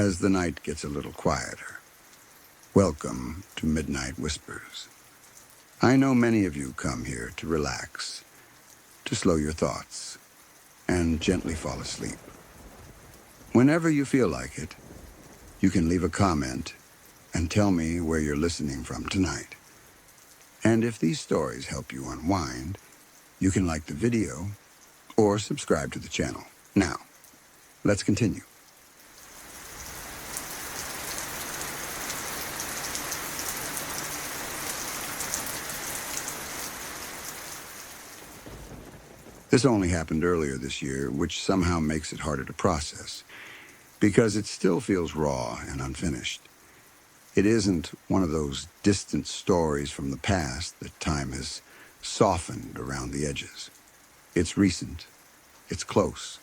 as the night gets a little quieter. Welcome to Midnight Whispers. I know many of you come here to relax, to slow your thoughts, and gently fall asleep. Whenever you feel like it, you can leave a comment and tell me where you're listening from tonight. And if these stories help you unwind, you can like the video or subscribe to the channel. Now, let's continue. This only happened earlier this year, which somehow makes it harder to process, because it still feels raw and unfinished. It isn't one of those distant stories from the past that time has softened around the edges. It's recent. It's close.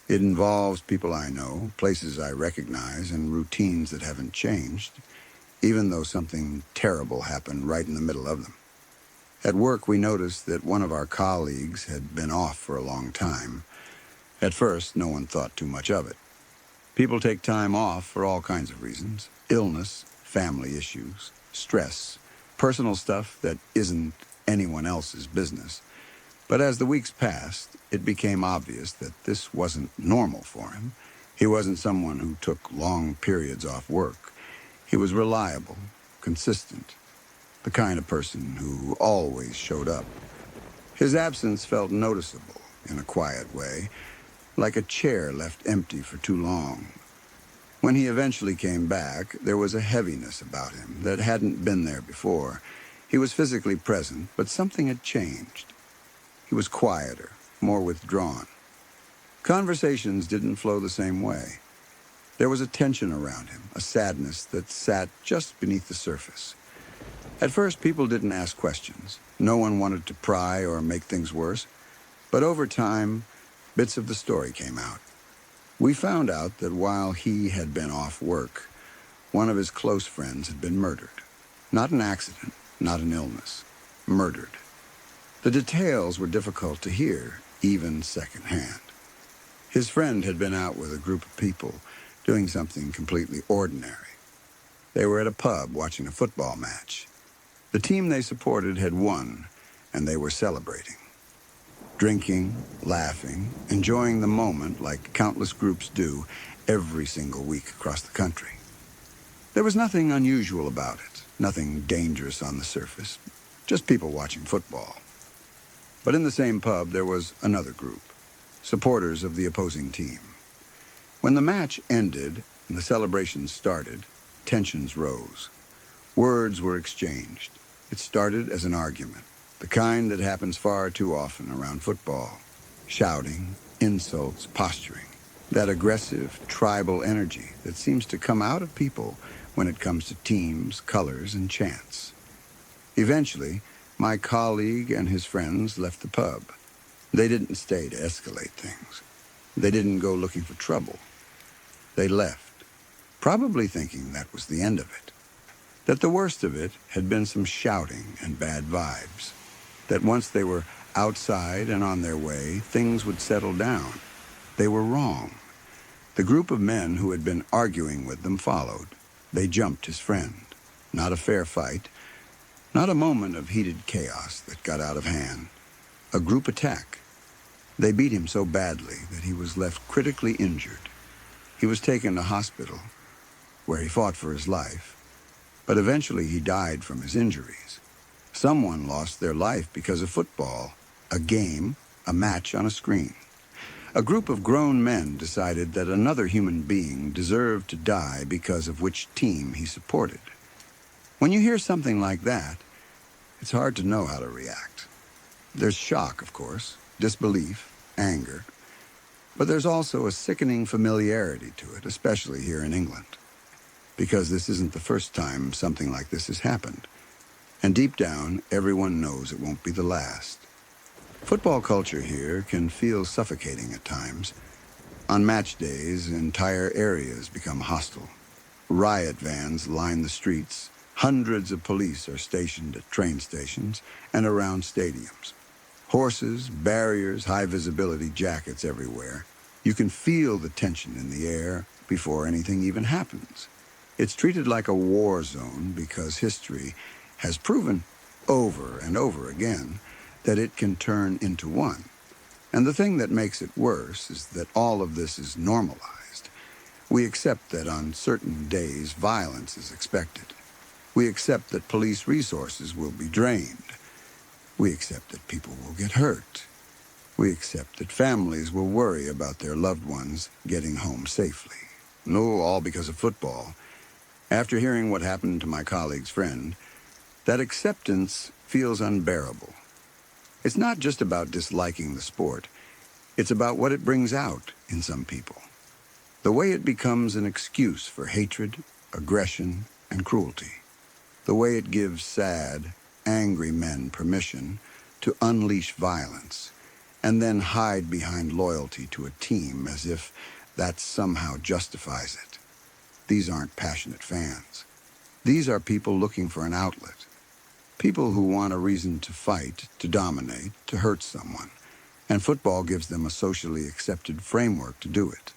It involves people I know, places I recognize, and routines that haven't changed, even though something terrible happened right in the middle of them. At work, we noticed that one of our colleagues had been off for a long time. At first, no one thought too much of it. People take time off for all kinds of reasons: illness, family issues, stress, personal stuff that isn't anyone else's business. But as the weeks passed, it became obvious that this wasn't normal for him. He wasn't someone who took long periods off work. He was reliable, consistent, the kind of person who always showed up. His absence felt noticeable in a quiet way, like a chair left empty for too long. When he eventually came back, there was a heaviness about him that hadn't been there before. He was physically present, but something had changed. He was quieter, more withdrawn. Conversations didn't flow the same way. There was a tension around him, a sadness that sat just beneath the surface. At first, people didn't ask questions. No one wanted to pry or make things worse. But over time, bits of the story came out. We found out that while he had been off work, one of his close friends had been murdered. Not an accident, not an illness. Murdered. The details were difficult to hear, even secondhand. His friend had been out with a group of people, doing something completely ordinary. They were at a pub watching a football match. The team they supported had won, and they were celebrating. Drinking, laughing, enjoying the moment like countless groups do every single week across the country. There was nothing unusual about it, nothing dangerous on the surface, just people watching football. But in the same pub, there was another group, supporters of the opposing team. When the match ended and the celebrations started, tensions rose. Words were exchanged. It started as an argument, the kind that happens far too often around football. Shouting, insults, posturing. That aggressive, tribal energy that seems to come out of people when it comes to teams, colors, and chants. Eventually, my colleague and his friends left the pub. They didn't stay to escalate things. They didn't go looking for trouble. They left, probably thinking that was the end of it. That the worst of it had been some shouting and bad vibes. That once they were outside and on their way, things would settle down. They were wrong. The group of men who had been arguing with them followed. They jumped his friend. Not a fair fight. Not a moment of heated chaos that got out of hand. A group attack. They beat him so badly that he was left critically injured. He was taken to hospital, where he fought for his life. But eventually he died from his injuries. Someone lost their life because of football, a game, a match on a screen. A group of grown men decided that another human being deserved to die because of which team he supported. When you hear something like that, it's hard to know how to react. There's shock, of course, disbelief, anger. But there's also a sickening familiarity to it, especially here in England. Because this isn't the first time something like this has happened. And deep down, everyone knows it won't be the last. Football culture here can feel suffocating at times. On match days, entire areas become hostile. Riot vans line the streets. Hundreds of police are stationed at train stations and around stadiums. Horses, barriers, high-visibility jackets everywhere. You can feel the tension in the air before anything even happens. It's treated like a war zone because history has proven over and over again that it can turn into one. And the thing that makes it worse is that all of this is normalized. We accept that on certain days violence is expected. We accept that police resources will be drained. We accept that people will get hurt. We accept that families will worry about their loved ones getting home safely. No, all because of football. After hearing what happened to my colleague's friend, that acceptance feels unbearable. It's not just about disliking the sport. It's about what it brings out in some people. The way it becomes an excuse for hatred, aggression, and cruelty. The way it gives sad, angry men permission to unleash violence and then hide behind loyalty to a team as if that somehow justifies it. These aren't passionate fans. These are people looking for an outlet. People who want a reason to fight, to dominate, to hurt someone. And football gives them a socially accepted framework to do it.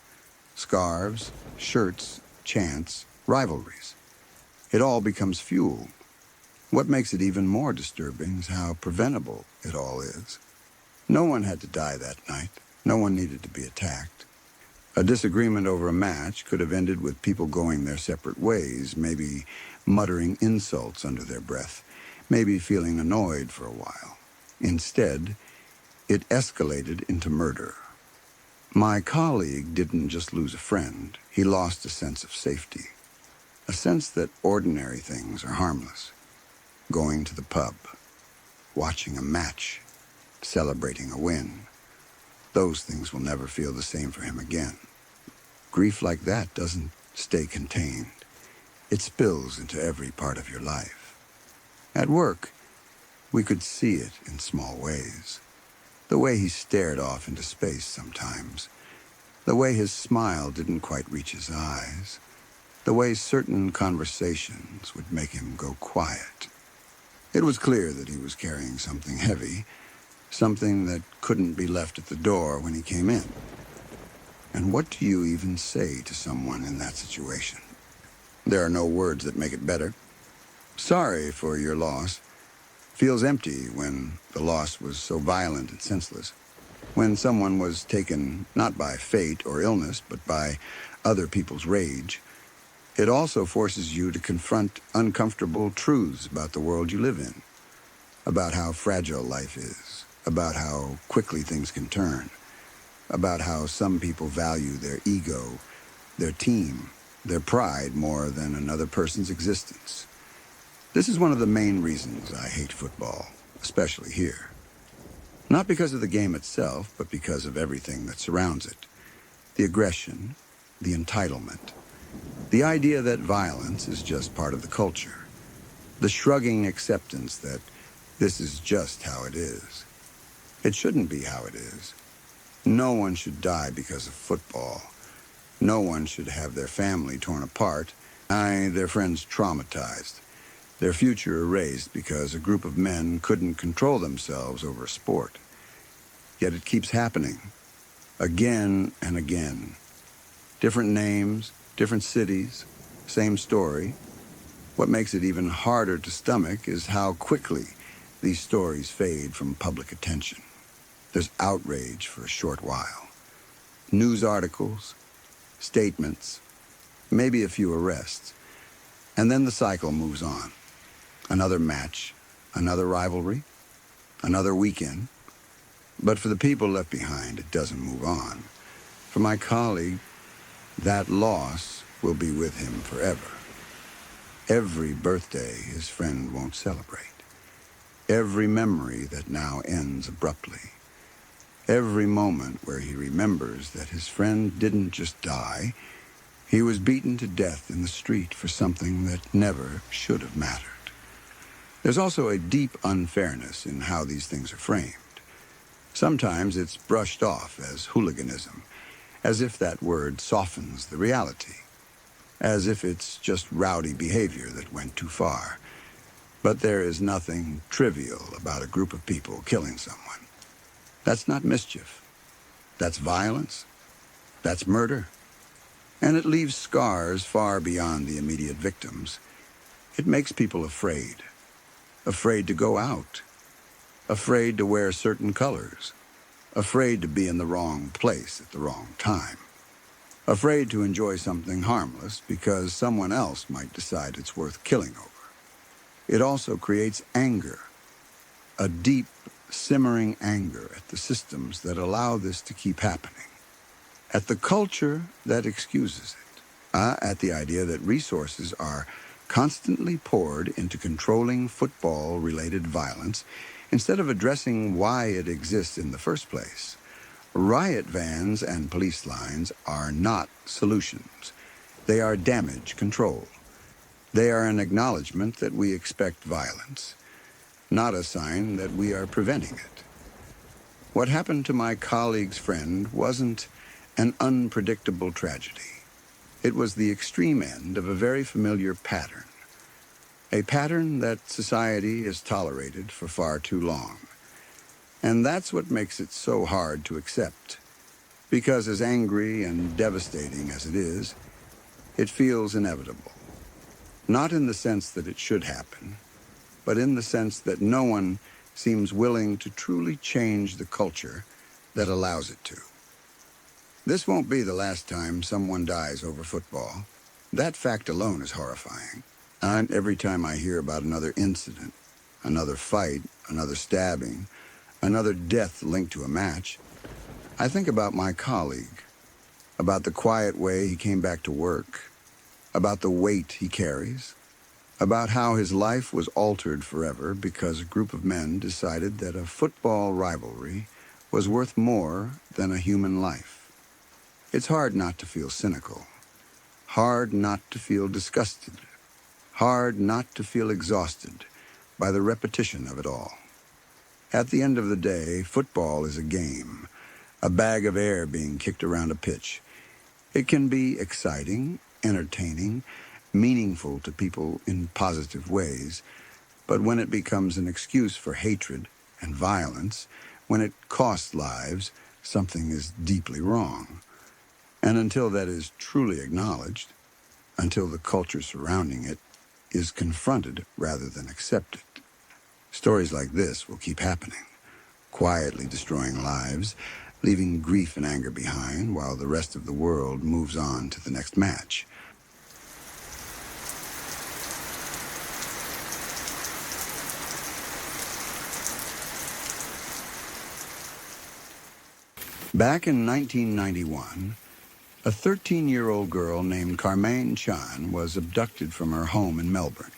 Scarves, shirts, chants, rivalries. It all becomes fuel. What makes it even more disturbing is how preventable it all is. No one had to die that night. No one needed to be attacked. A disagreement over a match could have ended with people going their separate ways, maybe muttering insults under their breath, maybe feeling annoyed for a while. Instead, it escalated into murder. My colleague didn't just lose a friend. He lost a sense of safety, a sense that ordinary things are harmless. Going to the pub, watching a match, celebrating a win. Those things will never feel the same for him again. Grief like that doesn't stay contained. It spills into every part of your life. At work, we could see it in small ways. The way he stared off into space sometimes. The way his smile didn't quite reach his eyes. The way certain conversations would make him go quiet. It was clear that he was carrying something heavy, something that couldn't be left at the door when he came in. And what do you even say to someone in that situation? There are no words that make it better. Sorry for your loss. Feels empty when the loss was so violent and senseless. When someone was taken not by fate or illness, but by other people's rage. It also forces you to confront uncomfortable truths about the world you live in, about how fragile life is, about how quickly things can turn, about how some people value their ego, their team, their pride more than another person's existence. This is one of the main reasons I hate football, especially here. Not because of the game itself, but because of everything that surrounds it. The aggression, the entitlement, the idea that violence is just part of the culture, the shrugging acceptance that this is just how it is. It shouldn't be how it is. No one should die because of football. No one should have their family torn apart, their friends traumatized, their future erased because a group of men couldn't control themselves over a sport. Yet it keeps happening, again and again. Different names, different cities, same story. What makes it even harder to stomach is how quickly these stories fade from public attention. There's outrage for a short while. News articles, statements, maybe a few arrests. And then the cycle moves on. Another match, another rivalry, another weekend. But for the people left behind, it doesn't move on. For my colleague, that loss will be with him forever. Every birthday his friend won't celebrate. Every memory that now ends abruptly. Every moment where he remembers that his friend didn't just die, he was beaten to death in the street for something that never should have mattered. There's also a deep unfairness in how these things are framed. Sometimes it's brushed off as hooliganism, as if that word softens the reality, as if it's just rowdy behavior that went too far. But there is nothing trivial about a group of people killing someone. That's not mischief. That's violence. That's murder. And it leaves scars far beyond the immediate victims. It makes people afraid. Afraid to go out. Afraid to wear certain colors. Afraid to be in the wrong place at the wrong time. Afraid to enjoy something harmless because someone else might decide it's worth killing over. It also creates anger. A deep, simmering anger at the systems that allow this to keep happening. At the culture that excuses it. At the idea that resources are constantly poured into controlling football-related violence instead of addressing why it exists in the first place. Riot vans and police lines are not solutions. They are damage control. They are an acknowledgement that we expect violence, not a sign that we are preventing it. What happened to my colleague's friend wasn't an unpredictable tragedy. It was the extreme end of a very familiar pattern. A pattern that society has tolerated for far too long. And that's what makes it so hard to accept. Because as angry and devastating as it is, it feels inevitable. Not in the sense that it should happen, but in the sense that no one seems willing to truly change the culture that allows it to. This won't be the last time someone dies over football. That fact alone is horrifying. And every time I hear about another incident, another fight, another stabbing, another death linked to a match, I think about my colleague, about the quiet way he came back to work, about the weight he carries, about how his life was altered forever because a group of men decided that a football rivalry was worth more than a human life. It's hard not to feel cynical, hard not to feel disgusted, hard not to feel exhausted by the repetition of it all. At the end of the day, football is a game, a bag of air being kicked around a pitch. It can be exciting, entertaining, meaningful to people in positive ways, but when it becomes an excuse for hatred and violence, when it costs lives, something is deeply wrong. And until that is truly acknowledged, until the culture surrounding it is confronted rather than accepted, stories like this will keep happening, quietly destroying lives, leaving grief and anger behind while the rest of the world moves on to the next match. Back in 1991, a 13-year-old girl named Carmaine Chan was abducted from her home in Melbourne.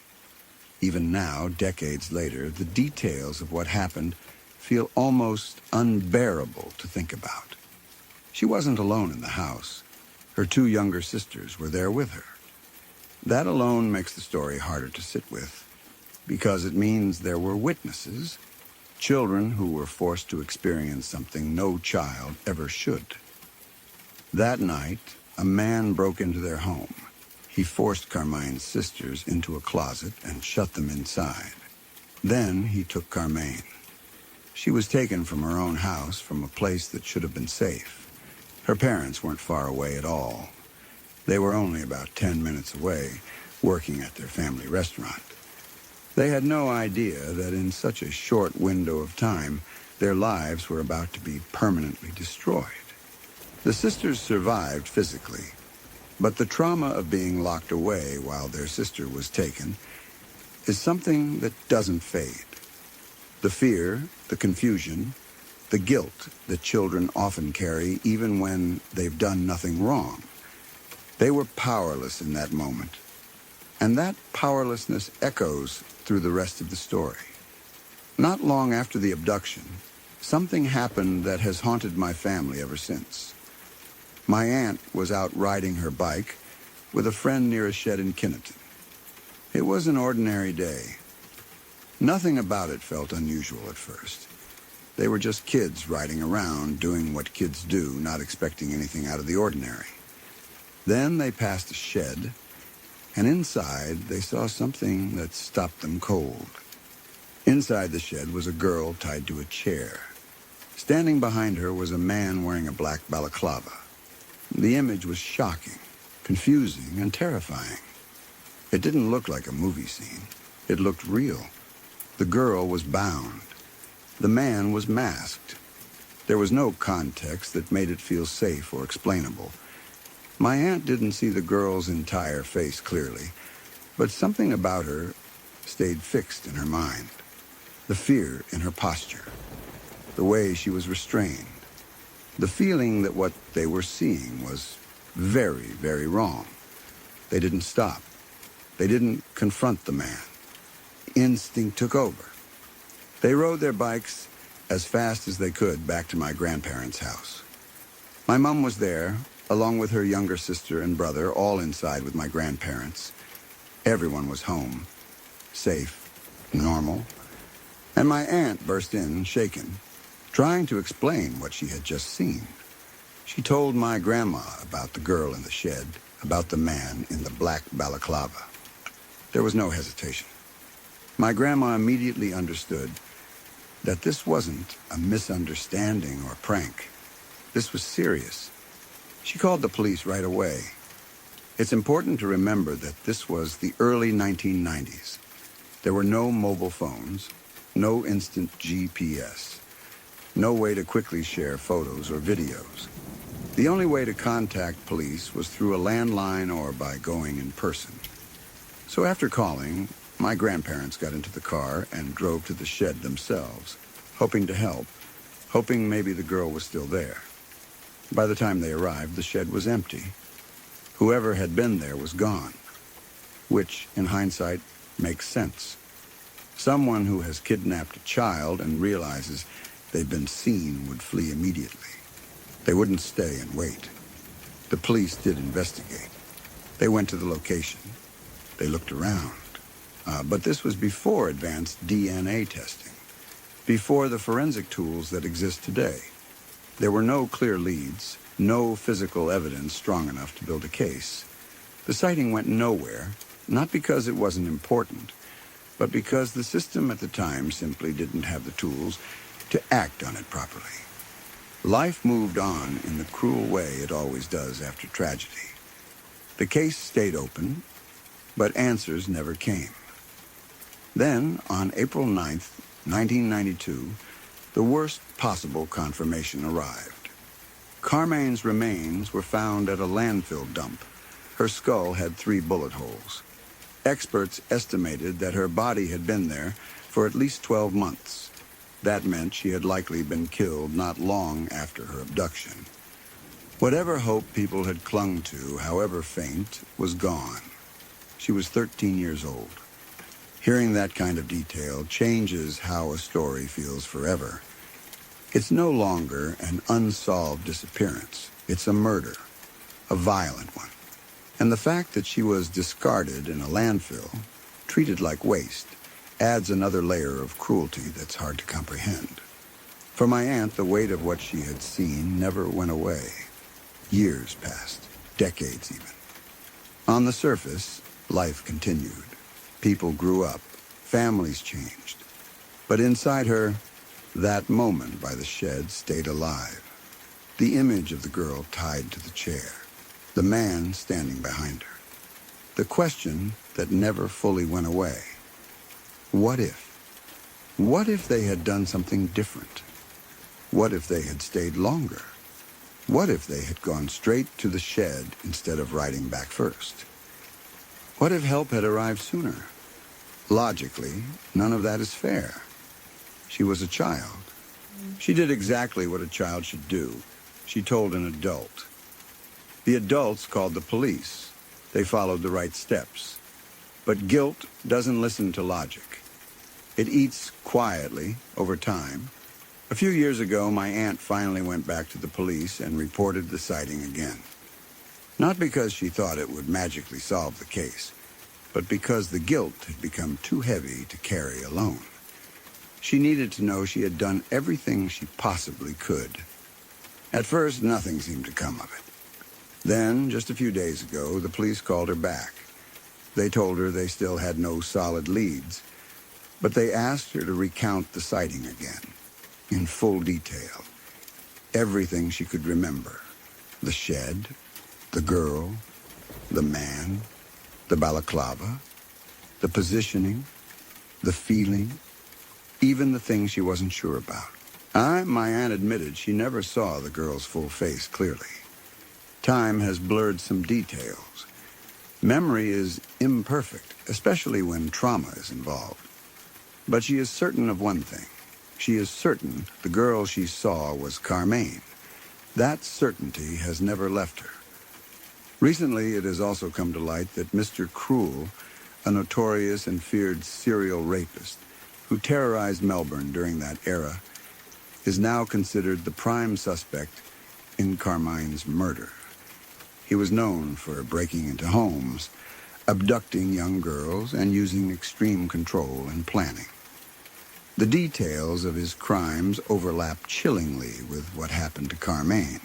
Even now, decades later, the details of what happened feel almost unbearable to think about. She wasn't alone in the house. Her two younger sisters were there with her. That alone makes the story harder to sit with, because it means there were witnesses, children who were forced to experience something no child ever should. That night, a man broke into their home. He forced Carmine's sisters into a closet and shut them inside. Then he took Carmaine. She was taken from her own house, from a place that should have been safe. Her parents weren't far away at all. They were only about 10 minutes away, working at their family restaurant. They had no idea that in such a short window of time, their lives were about to be permanently destroyed. The sisters survived physically, but the trauma of being locked away while their sister was taken is something that doesn't fade. The fear, the confusion, the guilt that children often carry even when they've done nothing wrong. They were powerless in that moment, and that powerlessness echoes through the rest of the story. Not long after the abduction, something happened that has haunted my family ever since. My aunt was out riding her bike with a friend near a shed in Kinnerton. It was an ordinary day. Nothing about it felt unusual at first. They were just kids riding around, doing what kids do, not expecting anything out of the ordinary. Then they passed a shed, and inside they saw something that stopped them cold. Inside the shed was a girl tied to a chair. Standing behind her was a man wearing a black balaclava. The image was shocking, confusing, and terrifying. It didn't look like a movie scene. It looked real. The girl was bound. The man was masked. There was no context that made it feel safe or explainable. My aunt didn't see the girl's entire face clearly, but something about her stayed fixed in her mind. The fear in her posture, the way she was restrained, the feeling that what they were seeing was very, very wrong. They didn't stop. They didn't confront the man. Instinct took over. They rode their bikes as fast as they could back to my grandparents' house. My mom was there, along with her younger sister and brother, all inside with my grandparents. Everyone was home, safe, normal. And my aunt burst in, shaken, trying to explain what she had just seen. She told my grandma about the girl in the shed, about the man in the black balaclava. There was no hesitation. My grandma immediately understood that this wasn't a misunderstanding or prank. This was serious. She called the police right away. It's important to remember that this was the early 1990s. There were no mobile phones, no instant GPS, no way to quickly share photos or videos. The only way to contact police was through a landline or by going in person. So after calling, my grandparents got into the car and drove to the shed themselves, hoping to help, hoping maybe the girl was still there. By the time they arrived, the shed was empty. Whoever had been there was gone, which, in hindsight, makes sense. Someone who has kidnapped a child and realizes they've been seen would flee immediately. They wouldn't stay and wait. The police did investigate. They went to the location. They looked around. But this was before advanced DNA testing, before the forensic tools that exist today. There were no clear leads, no physical evidence strong enough to build a case. The sighting went nowhere, not because it wasn't important, but because the system at the time simply didn't have the tools to act on it properly. Life moved on in the cruel way it always does after tragedy. The case stayed open, but answers never came. Then, on April 9th, 1992, the worst possible confirmation arrived. Carmane's remains were found at a landfill dump. Her skull had 3 bullet holes. Experts estimated that her body had been there for at least 12 months. That meant she had likely been killed not long after her abduction. Whatever hope people had clung to, however faint, was gone. She was 13 years old. Hearing that kind of detail changes how a story feels forever. It's no longer an unsolved disappearance. It's a murder, a violent one. And the fact that she was discarded in a landfill, treated like waste, adds another layer of cruelty that's hard to comprehend. For my aunt, the weight of what she had seen never went away. Years passed, decades even. On the surface, life continued. People grew up, families changed. But inside her, that moment by the shed stayed alive. The image of the girl tied to the chair, the man standing behind her. The question that never fully went away. What if? What if they had done something different? What if they had stayed longer? What if they had gone straight to the shed instead of riding back first? What if help had arrived sooner? Logically, none of that is fair. She was a child. She did exactly what a child should do. She told an adult. The adults called the police. They followed the right steps. But guilt doesn't listen to logic. It eats quietly over time. A few years ago, my aunt finally went back to the police and reported the sighting again. Not because she thought it would magically solve the case, but because the guilt had become too heavy to carry alone. She needed to know she had done everything she possibly could. At first, nothing seemed to come of it. Then, just a few days ago, the police called her back. They told her they still had no solid leads, but they asked her to recount the sighting again, in full detail. Everything she could remember. The shed, the girl, the man, the balaclava, the positioning, the feeling, even the things she wasn't sure about. My aunt admitted she never saw the girl's full face clearly. Time has blurred some details. Memory is imperfect, especially when trauma is involved. But she is certain of one thing. She is certain the girl she saw was Carmaine. That certainty has never left her. Recently, it has also come to light that Mr. Cruel, a notorious and feared serial rapist who terrorized Melbourne during that era, is now considered the prime suspect in Carmine's murder. He was known for breaking into homes, abducting young girls, and using extreme control and planning. The details of his crimes overlap chillingly with what happened to Carmaine.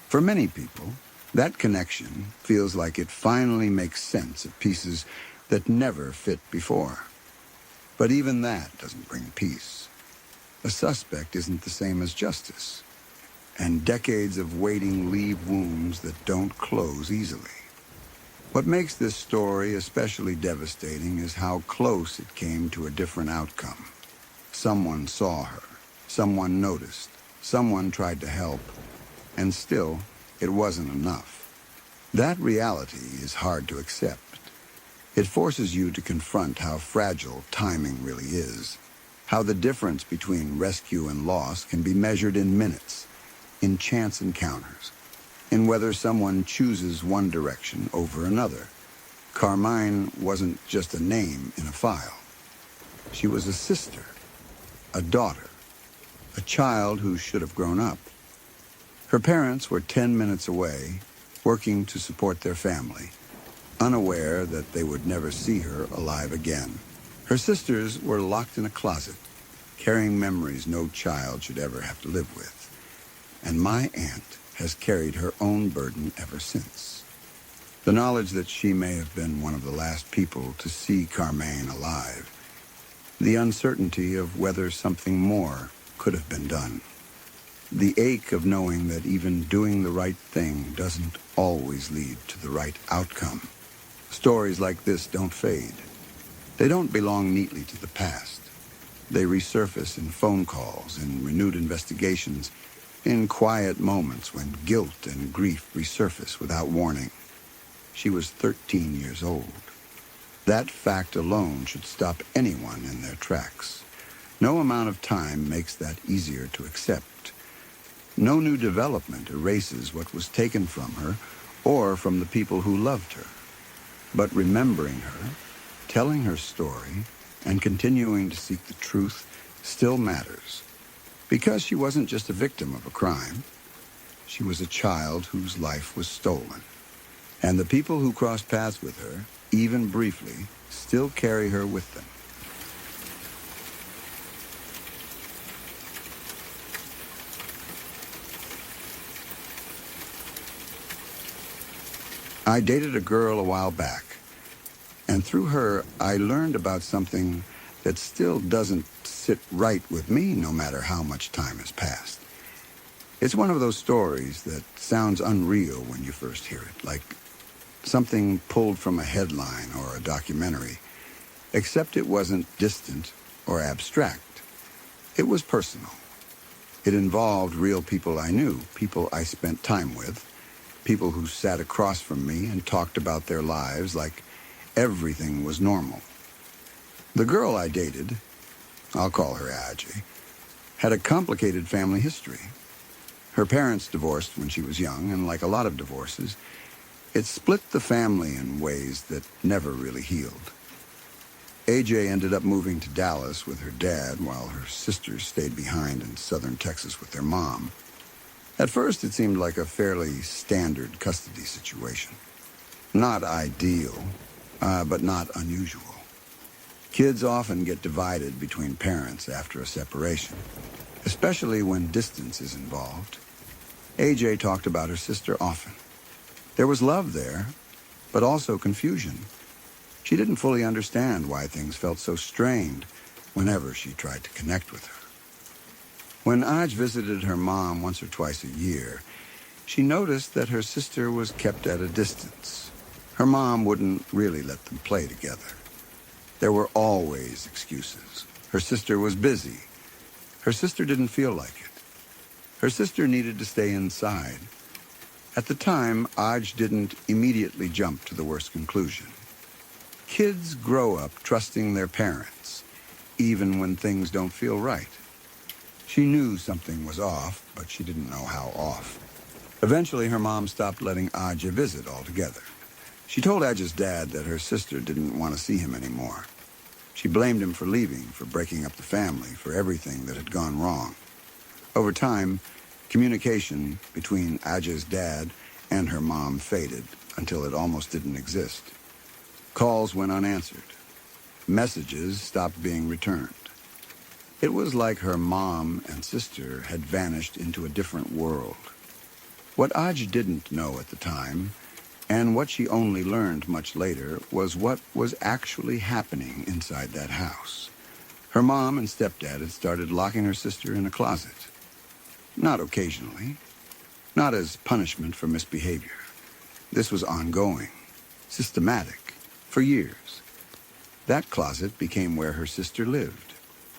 For many people, that connection feels like it finally makes sense of pieces that never fit before. But even that doesn't bring peace. A suspect isn't the same as justice, and decades of waiting leave wounds that don't close easily. What makes this story especially devastating is how close it came to a different outcome. Someone saw her, someone noticed, someone tried to help, and still, it wasn't enough. That reality is hard to accept. It forces you to confront how fragile timing really is, how the difference between rescue and loss can be measured in minutes, in chance encounters, in whether someone chooses one direction over another. Carmine wasn't just a name in a file. She was a sister, a daughter, a child who should have grown up. Her parents were 10 minutes away, working to support their family, unaware that they would never see her alive again. Her sisters were locked in a closet, carrying memories no child should ever have to live with. And my aunt has carried her own burden ever since. The knowledge that she may have been one of the last people to see Carmaine alive. The uncertainty of whether something more could have been done. The ache of knowing that even doing the right thing doesn't always lead to the right outcome. Stories like this don't fade. They don't belong neatly to the past. They resurface in phone calls, in renewed investigations, in quiet moments when guilt and grief resurface without warning. She was 13 years old. That fact alone should stop anyone in their tracks. No amount of time makes that easier to accept. No new development erases what was taken from her or from the people who loved her. But remembering her, telling her story, and continuing to seek the truth still matters. Because she wasn't just a victim of a crime. She was a child whose life was stolen. And the people who crossed paths with her, even briefly, still carry her with them. I dated a girl a while back, and through her, I learned about something that still doesn't sit right with me no matter how much time has passed. It's one of those stories that sounds unreal when you first hear it, like something pulled from a headline or a documentary, except it wasn't distant or abstract. It was personal. It involved real people I knew, people I spent time with, people who sat across from me and talked about their lives like everything was normal. The girl I dated, I'll call her Ajay, had a complicated family history. Her parents divorced when she was young, and like a lot of divorces, it split the family in ways that never really healed. AJ ended up moving to Dallas with her dad while her sisters stayed behind in southern Texas with their mom. At first, it seemed like a fairly standard custody situation. Not ideal, but not unusual. Kids often get divided between parents after a separation, especially when distance is involved. AJ talked about her sister often. There was love there, but also confusion. She didn't fully understand why things felt so strained whenever she tried to connect with her. When Aj visited her mom once or twice a year, she noticed that her sister was kept at a distance. Her mom wouldn't really let them play together. There were always excuses. Her sister was busy. Her sister didn't feel like it. Her sister needed to stay inside. At the time, Aj didn't immediately jump to the worst conclusion. Kids grow up trusting their parents, even when things don't feel right. She knew something was off, but she didn't know how off. Eventually, her mom stopped letting Aj visit altogether. She told Aj's dad that her sister didn't want to see him anymore. She blamed him for leaving, for breaking up the family, for everything that had gone wrong. Over time, communication between Aj's dad and her mom faded until it almost didn't exist. Calls went unanswered. Messages stopped being returned. It was like her mom and sister had vanished into a different world. What Aj didn't know at the time, and what she only learned much later, was what was actually happening inside that house. Her mom and stepdad had started locking her sister in a closet. Not occasionally. Not as punishment for misbehavior. This was ongoing, systematic, for years. That closet became where her sister lived.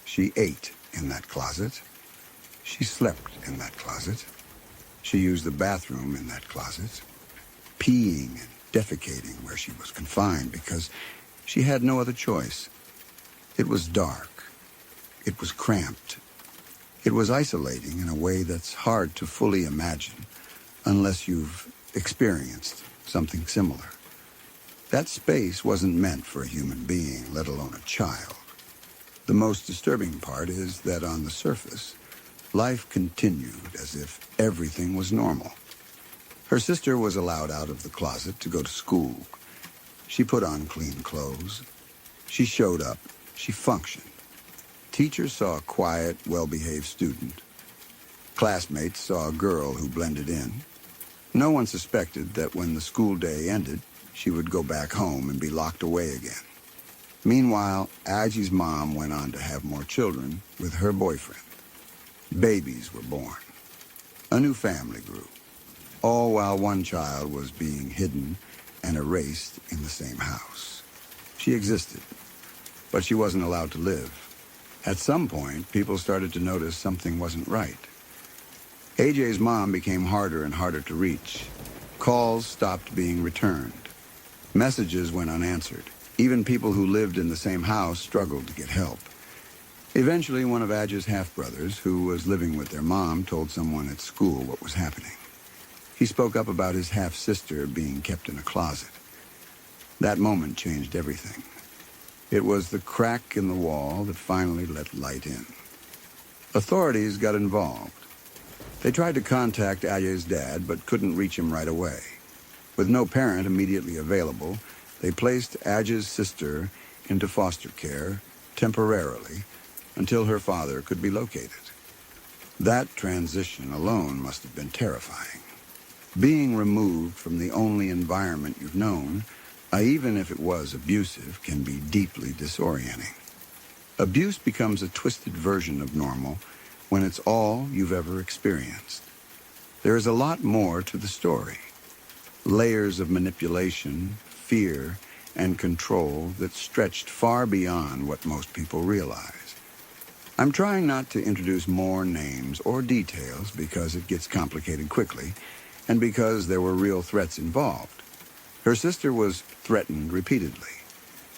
She ate in that closet. She slept in that closet. She used the bathroom in that closet, peeing and defecating where she was confined because she had no other choice. It was dark. It was cramped. It was isolating in a way that's hard to fully imagine unless you've experienced something similar. That space wasn't meant for a human being, let alone a child. The most disturbing part is that on the surface, life continued as if everything was normal. Her sister was allowed out of the closet to go to school. She put on clean clothes. She showed up. She functioned. Teachers saw a quiet, well-behaved student. Classmates saw a girl who blended in. No one suspected that when the school day ended, she would go back home and be locked away again. Meanwhile, Aj's mom went on to have more children with her boyfriend. Babies were born. A new family grew, all while one child was being hidden and erased in the same house. She existed, but she wasn't allowed to live. At some point, people started to notice something wasn't right. AJ's mom became harder and harder to reach. Calls stopped being returned. Messages went unanswered. Even people who lived in the same house struggled to get help. Eventually, one of Aj's half-brothers, who was living with their mom, told someone at school what was happening. He spoke up about his half-sister being kept in a closet. That moment changed everything. It was the crack in the wall that finally let light in. Authorities got involved. They tried to contact Aj's dad, but couldn't reach him right away. With no parent immediately available, they placed Aj's sister into foster care temporarily until her father could be located. That transition alone must have been terrifying. Being removed from the only environment you've known, even if it was abusive, can be deeply disorienting. Abuse becomes a twisted version of normal when it's all you've ever experienced. There is a lot more to the story. Layers of manipulation, fear, and control that stretched far beyond what most people realize. I'm trying not to introduce more names or details because it gets complicated quickly, and because there were real threats involved. Her sister was threatened repeatedly.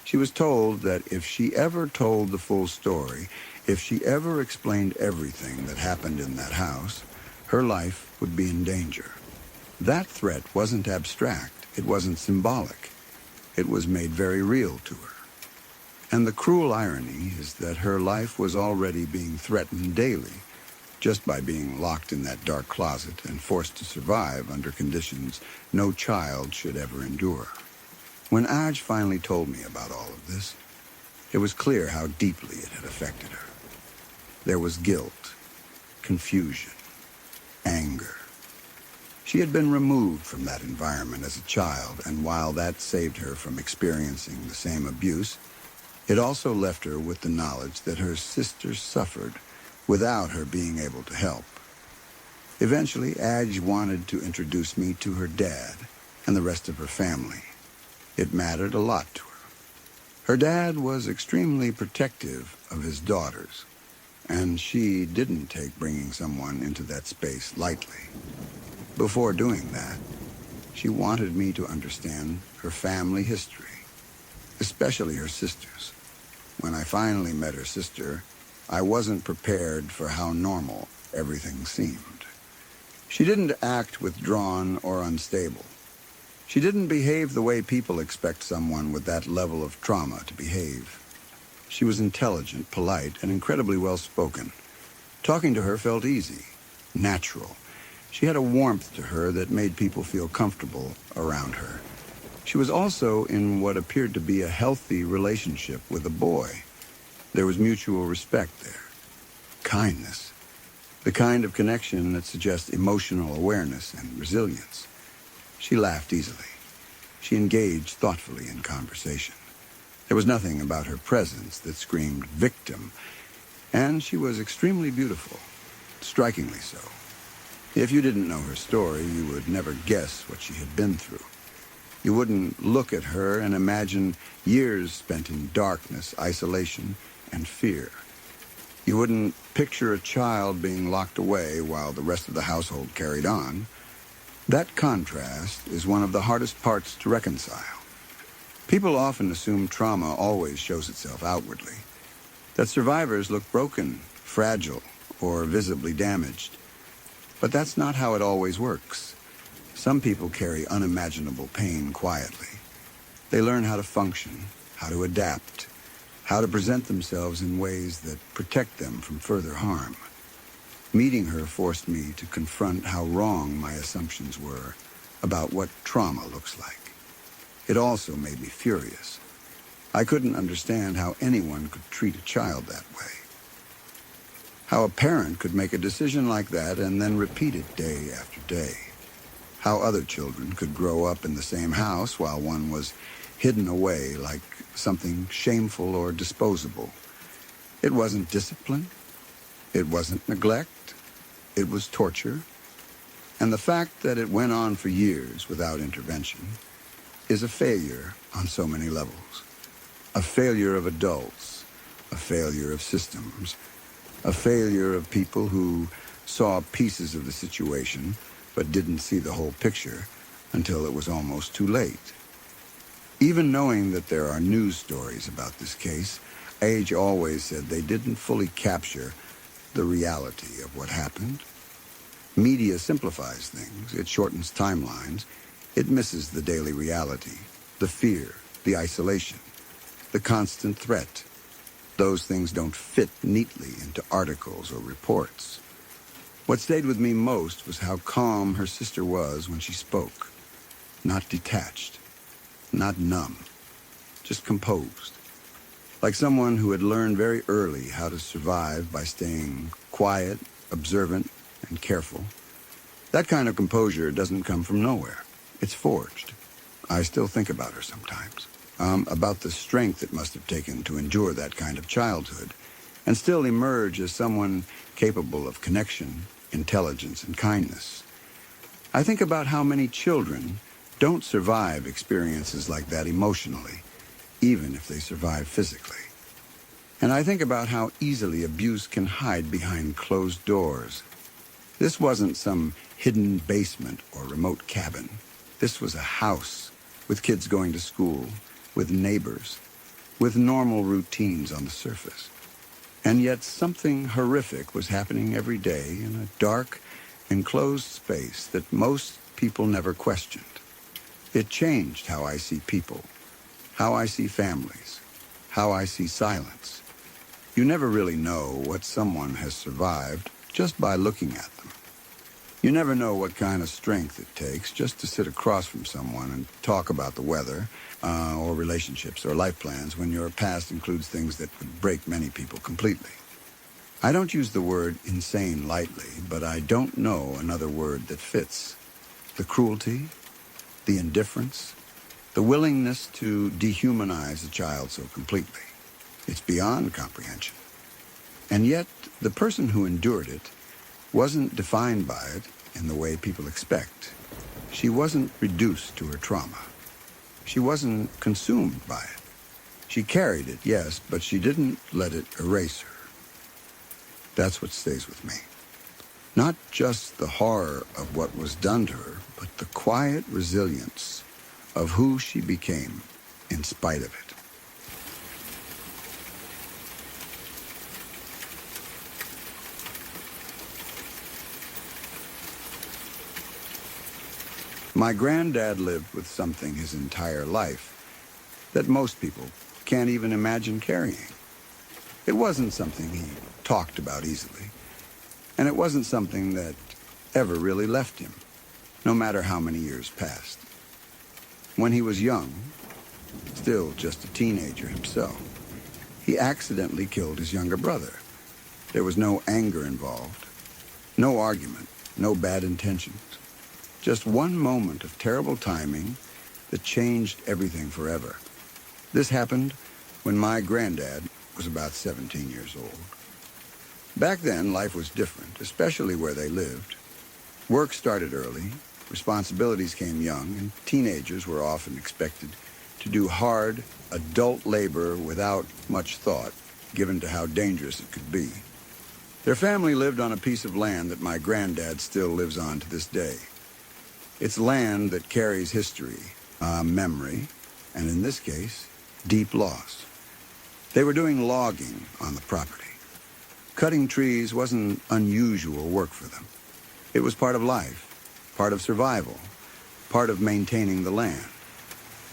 She was told that if she ever told the full story, if she ever explained everything that happened in that house, her life would be in danger. That threat wasn't abstract. It wasn't symbolic. It was made very real to her. And the cruel irony is that her life was already being threatened daily, just by being locked in that dark closet and forced to survive under conditions no child should ever endure. When Aj finally told me about all of this, it was clear how deeply it had affected her. There was guilt, confusion, anger. She had been removed from that environment as a child, and while that saved her from experiencing the same abuse, it also left her with the knowledge that her sister suffered without her being able to help. Eventually, Adge wanted to introduce me to her dad and the rest of her family. It mattered a lot to her. Her dad was extremely protective of his daughters, and she didn't take bringing someone into that space lightly. Before doing that, she wanted me to understand her family history, especially her sister's. When I finally met her sister, I wasn't prepared for how normal everything seemed. She didn't act withdrawn or unstable. She didn't behave the way people expect someone with that level of trauma to behave. She was intelligent, polite, and incredibly well-spoken. Talking to her felt easy, natural. She had a warmth to her that made people feel comfortable around her. She was also in what appeared to be a healthy relationship with a boy. There was mutual respect there. Kindness. The kind of connection that suggests emotional awareness and resilience. She laughed easily. She engaged thoughtfully in conversation. There was nothing about her presence that screamed victim, and she was extremely beautiful, strikingly so. If you didn't know her story, you would never guess what she had been through. You wouldn't look at her and imagine years spent in darkness, isolation, and fear. You wouldn't picture a child being locked away while the rest of the household carried on. That contrast is one of the hardest parts to reconcile. People often assume trauma always shows itself outwardly, that survivors look broken, fragile, or visibly damaged. But that's not how it always works. Some people carry unimaginable pain quietly. They learn how to function, how to adapt, how to present themselves in ways that protect them from further harm. Meeting her forced me to confront how wrong my assumptions were about what trauma looks like. It also made me furious. I couldn't understand how anyone could treat a child that way. How a parent could make a decision like that and then repeat it day after day. How other children could grow up in the same house while one was hidden away like something shameful or disposable. It wasn't discipline. It wasn't neglect. It was torture. And the fact that it went on for years without intervention is a failure on so many levels. A failure of adults, a failure of systems, a failure of people who saw pieces of the situation but didn't see the whole picture until it was almost too late. Even knowing that there are news stories about this case, Age always said they didn't fully capture the reality of what happened. Media simplifies things. It shortens timelines. It misses the daily reality, the fear, the isolation, the constant threat. Those things don't fit neatly into articles or reports. What stayed with me most was how calm her sister was when she spoke. Not detached, not numb, just composed. Like someone who had learned very early how to survive by staying quiet, observant, and careful. That kind of composure doesn't come from nowhere. It's forged. I still think about her sometimes. About the strength it must have taken to endure that kind of childhood and still emerge as someone capable of connection, intelligence, and kindness. I think about how many children don't survive experiences like that emotionally, even if they survive physically. And I think about how easily abuse can hide behind closed doors. This wasn't some hidden basement or remote cabin. This was a house with kids going to school, with neighbors, with normal routines on the surface. And yet something horrific was happening every day in a dark, enclosed space that most people never questioned. It changed how I see people, how I see families, how I see silence. You never really know what someone has survived just by looking at them. You never know what kind of strength it takes just to sit across from someone and talk about the weather, or relationships or life plans when your past includes things that would break many people completely. I don't use the word insane lightly, but I don't know another word that fits. The cruelty, the indifference, the willingness to dehumanize a child so completely. It's beyond comprehension. And yet, the person who endured it wasn't defined by it in the way people expect. She wasn't reduced to her trauma. She wasn't consumed by it. She carried it, yes, but she didn't let it erase her. That's what stays with me. Not just the horror of what was done to her, but the quiet resilience of who she became in spite of it. My granddad lived with something his entire life that most people can't even imagine carrying. It wasn't something he talked about easily, and it wasn't something that ever really left him, no matter how many years passed. When he was young, still just a teenager himself, he accidentally killed his younger brother. There was no anger involved, no argument, no bad intentions. Just one moment of terrible timing that changed everything forever. This happened when my granddad was about 17 years old. Back then, life was different, especially where they lived. Work started early, responsibilities came young, and teenagers were often expected to do hard, adult labor without much thought, given to how dangerous it could be. Their family lived on a piece of land that my granddad still lives on to this day. It's land that carries history, memory, and in this case, deep loss. They were doing logging on the property. Cutting trees wasn't unusual work for them. It was part of life, part of survival, part of maintaining the land.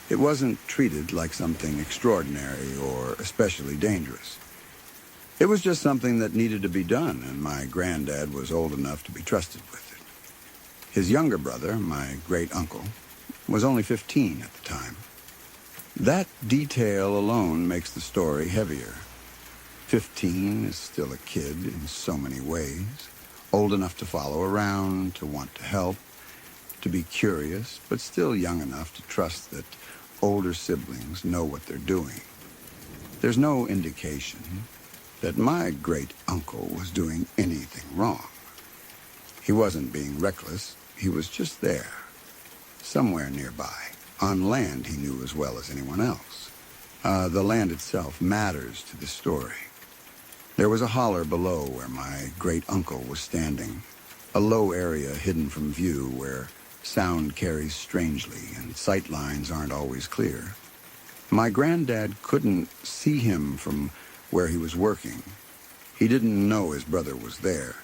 It wasn't treated like something extraordinary or especially dangerous. It was just something that needed to be done, and my granddad was old enough to be trusted with it. His younger brother, my great-uncle, was only 15 at the time. That detail alone makes the story heavier. 15 is still a kid in so many ways, old enough to follow around, to want to help, to be curious, but still young enough to trust that older siblings know what they're doing. There's no indication that my great-uncle was doing anything wrong. He wasn't being reckless. He was just there, somewhere nearby, on land he knew as well as anyone else. The land itself matters to the story. There was a holler below where my great-uncle was standing, a low area hidden from view where sound carries strangely and sight lines aren't always clear. My granddad couldn't see him from where he was working. He didn't know his brother was there.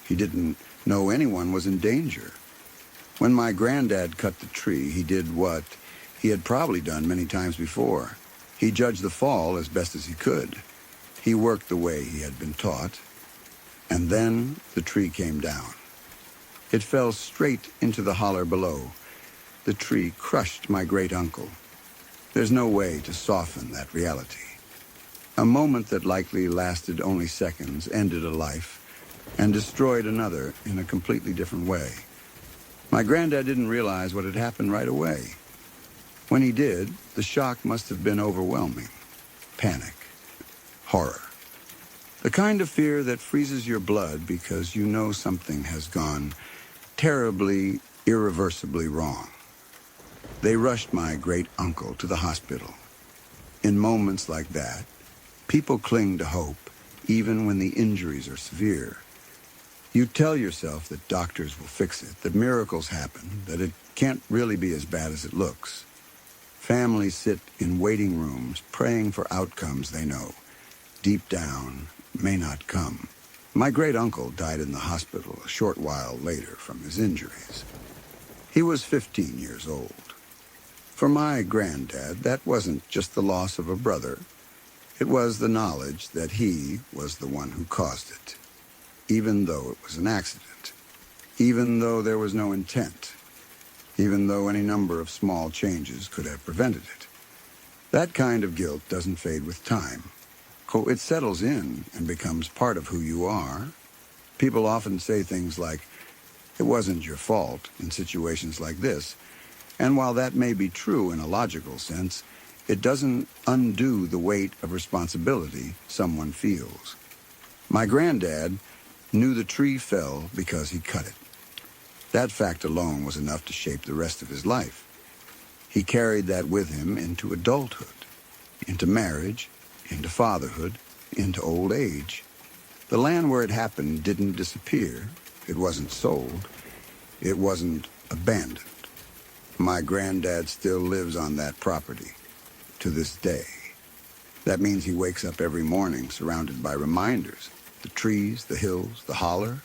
He didn't know anyone was in danger. When my granddad cut the tree, he did what he had probably done many times before. He judged the fall as best as he could. He worked the way he had been taught, and then the tree came down. It fell straight into the holler below. The tree crushed my great-uncle. There's no way to soften that reality. A moment that likely lasted only seconds ended a life and destroyed another in a completely different way. My granddad didn't realize what had happened right away. When he did, the shock must have been overwhelming. Panic. Horror. The kind of fear that freezes your blood because you know something has gone terribly, irreversibly wrong. They rushed my great-uncle to the hospital. In moments like that, people cling to hope, even when the injuries are severe. You tell yourself that doctors will fix it, that miracles happen, that it can't really be as bad as it looks. Families sit in waiting rooms praying for outcomes they know, deep down, may not come. My great-uncle died in the hospital a short while later from his injuries. He was 15 years old. For my granddad, that wasn't just the loss of a brother. It was the knowledge that he was the one who caused it, even though it was an accident, even though there was no intent, even though any number of small changes could have prevented it. That kind of guilt doesn't fade with time. It settles in and becomes part of who you are. People often say things like, "It wasn't your fault," in situations like this. And while that may be true in a logical sense, it doesn't undo the weight of responsibility someone feels. My granddad knew the tree fell because he cut it. That fact alone was enough to shape the rest of his life. He carried that with him into adulthood, into marriage, into fatherhood, into old age. The land where it happened didn't disappear. It wasn't sold. It wasn't abandoned. My granddad still lives on that property to this day. That means he wakes up every morning surrounded by reminders. The trees, the hills, the holler.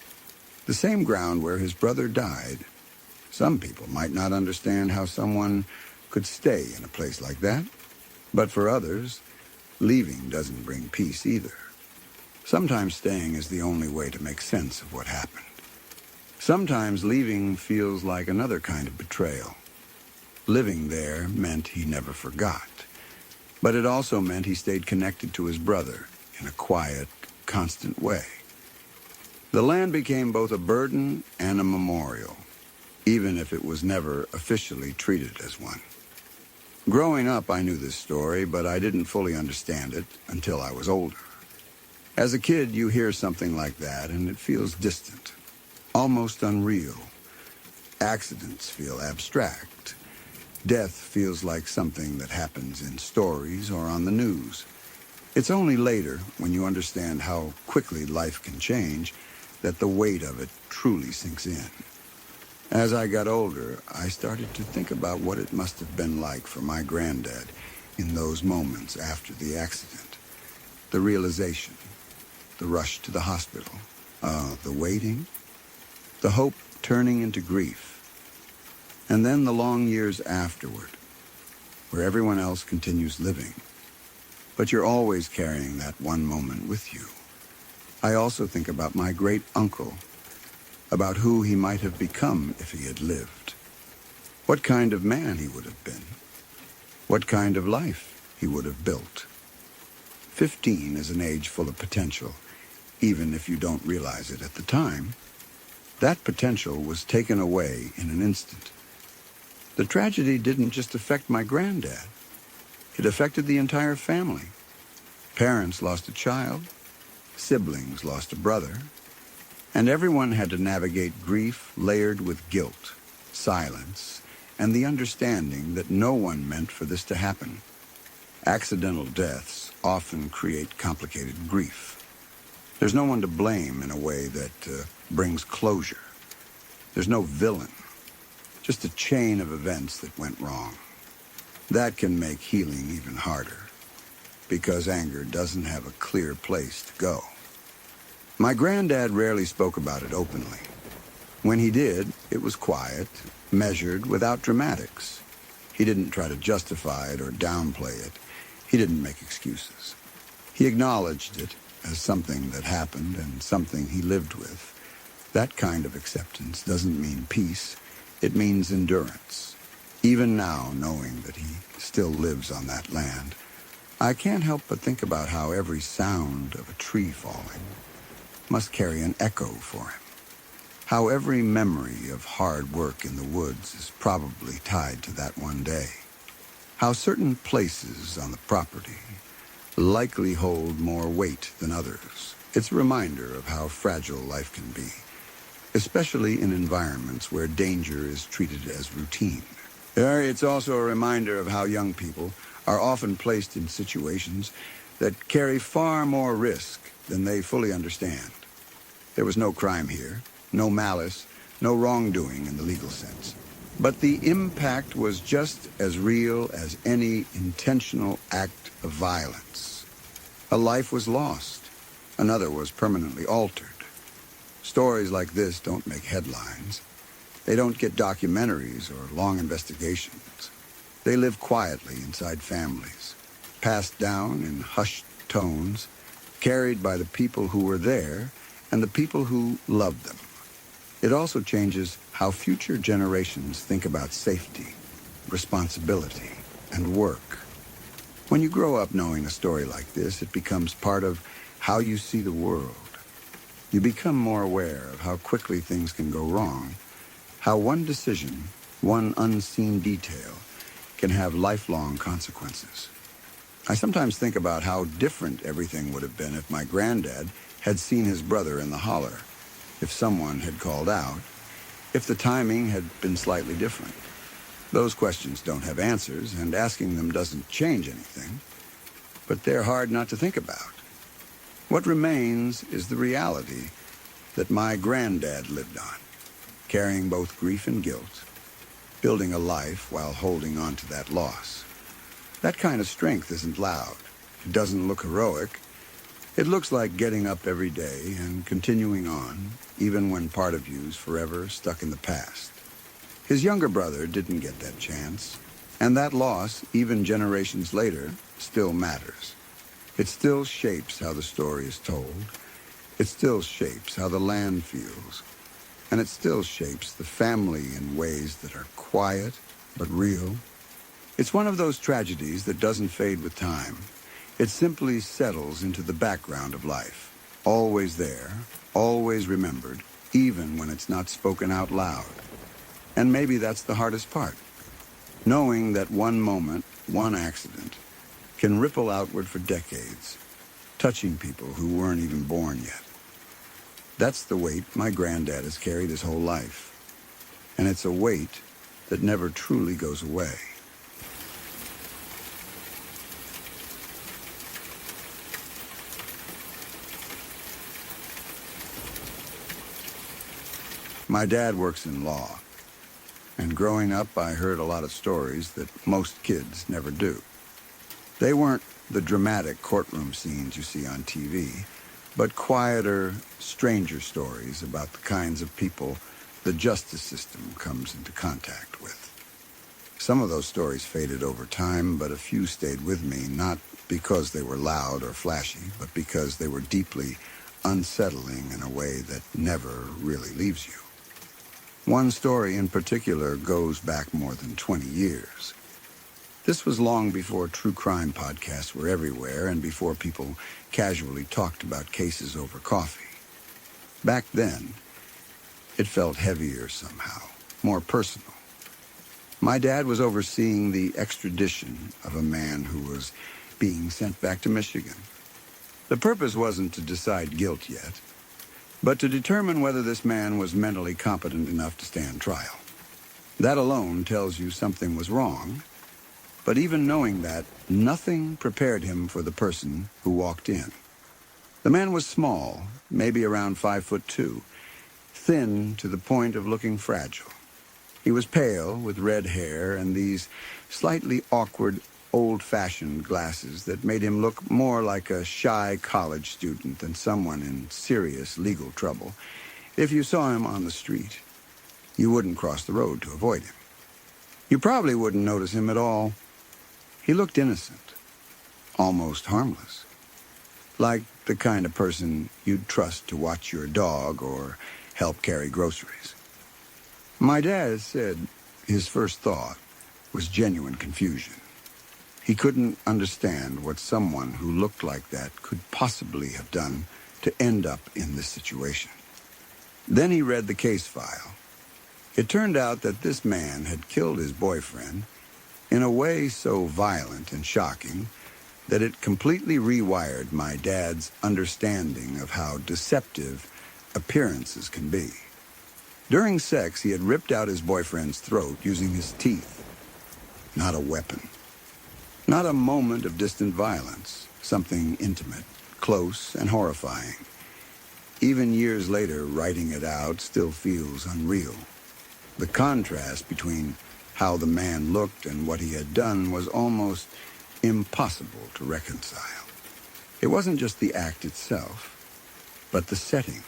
The same ground where his brother died. Some people might not understand how someone could stay in a place like that. But for others, leaving doesn't bring peace either. Sometimes staying is the only way to make sense of what happened. Sometimes leaving feels like another kind of betrayal. Living there meant he never forgot. But it also meant he stayed connected to his brother in a quiet, constant way. The land became both a burden and a memorial, even if it was never officially treated as one. Growing up, I knew this story, but I didn't fully understand it until I was older. As a kid, you hear something like that, and it feels distant, almost unreal. Accidents feel abstract. Death feels like something that happens in stories or on the news. It's only later, when you understand how quickly life can change, that the weight of it truly sinks in. As I got older, I started to think about what it must have been like for my granddad in those moments after the accident. The realization, the rush to the hospital, the waiting, the hope turning into grief, and then the long years afterward, where everyone else continues living, but you're always carrying that one moment with you. I also think about my great-uncle, about who he might have become if he had lived, what kind of man he would have been, what kind of life he would have built. 15 is an age full of potential, even if you don't realize it at the time. That potential was taken away in an instant. The tragedy didn't just affect my granddad. It affected the entire family. Parents lost a child, siblings lost a brother, and everyone had to navigate grief layered with guilt, silence, and the understanding that no one meant for this to happen. Accidental deaths often create complicated grief. There's no one to blame in a way that brings closure. There's no villain, just a chain of events that went wrong. That can make healing even harder, because anger doesn't have a clear place to go. My granddad rarely spoke about it openly. When he did, it was quiet, measured, without dramatics. He didn't try to justify it or downplay it. He didn't make excuses. He acknowledged it as something that happened and something he lived with. That kind of acceptance doesn't mean peace. It means endurance. Even now, knowing that he still lives on that land, I can't help but think about how every sound of a tree falling must carry an echo for him. How every memory of hard work in the woods is probably tied to that one day. How certain places on the property likely hold more weight than others. It's a reminder of how fragile life can be, especially in environments where danger is treated as routine. It's also a reminder of how young people are often placed in situations that carry far more risk than they fully understand. There was no crime here, no malice, no wrongdoing in the legal sense. But the impact was just as real as any intentional act of violence. A life was lost. Another was permanently altered. Stories like this don't make headlines. They don't get documentaries or long investigations. They live quietly inside families, passed down in hushed tones, carried by the people who were there and the people who loved them. It also changes how future generations think about safety, responsibility, and work. When you grow up knowing a story like this, it becomes part of how you see the world. You become more aware of how quickly things can go wrong, how one decision, one unseen detail, can have lifelong consequences. I sometimes think about how different everything would have been if my granddad had seen his brother in the holler. if someone had called out, if the timing had been slightly different. Those questions don't have answers, and asking them doesn't change anything, but they're hard not to think about. What remains is the reality that my granddad lived on, carrying both grief and guilt, building a life while holding on to that loss. That kind of strength isn't loud. It doesn't look heroic. It looks like getting up every day and continuing on, even when part of you's forever stuck in the past. His younger brother didn't get that chance, and that loss, even generations later, still matters. It still shapes how the story is told. It still shapes how the land feels. And it still shapes the family in ways that are quiet but real. It's one of those tragedies that doesn't fade with time. It simply settles into the background of life, always there, always remembered, even when it's not spoken out loud. And maybe that's the hardest part, knowing that one moment, one accident, can ripple outward for decades, touching people who weren't even born yet. That's the weight my granddad has carried his whole life, and it's a weight that never truly goes away. My dad works in law, and growing up I heard a lot of stories that most kids never do. They weren't the dramatic courtroom scenes you see on TV, but quieter, stranger stories about the kinds of people the justice system comes into contact with. Some of those stories faded over time, but a few stayed with me, not because they were loud or flashy, but because they were deeply unsettling in a way that never really leaves you. One story in particular goes back more than 20 years. This was long before true crime podcasts were everywhere and before people casually talked about cases over coffee. Back then, it felt heavier somehow, more personal. My dad was overseeing the extradition of a man who was being sent back to Michigan. The purpose wasn't to decide guilt yet, but to determine whether this man was mentally competent enough to stand trial. That alone tells you something was wrong, but even knowing that, nothing prepared him for the person who walked in. The man was small, maybe around 5'2", thin to the point of looking fragile. He was pale, with red hair and these slightly awkward, old-fashioned glasses that made him look more like a shy college student than someone in serious legal trouble. If you saw him on the street, you wouldn't cross the road to avoid him. You probably wouldn't notice him at all. He looked innocent, almost harmless, like the kind of person you'd trust to watch your dog or help carry groceries. My dad said his first thought was genuine confusion. He couldn't understand what someone who looked like that could possibly have done to end up in this situation. Then he read the case file. It turned out that this man had killed his boyfriend in a way so violent and shocking that it completely rewired my dad's understanding of how deceptive appearances can be. During sex, he had ripped out his boyfriend's throat using his teeth, not a weapon. Not a moment of distant violence, something intimate, close, and horrifying. Even years later, writing it out still feels unreal. The contrast between how the man looked and what he had done was almost impossible to reconcile. It wasn't just the act itself, but the setting.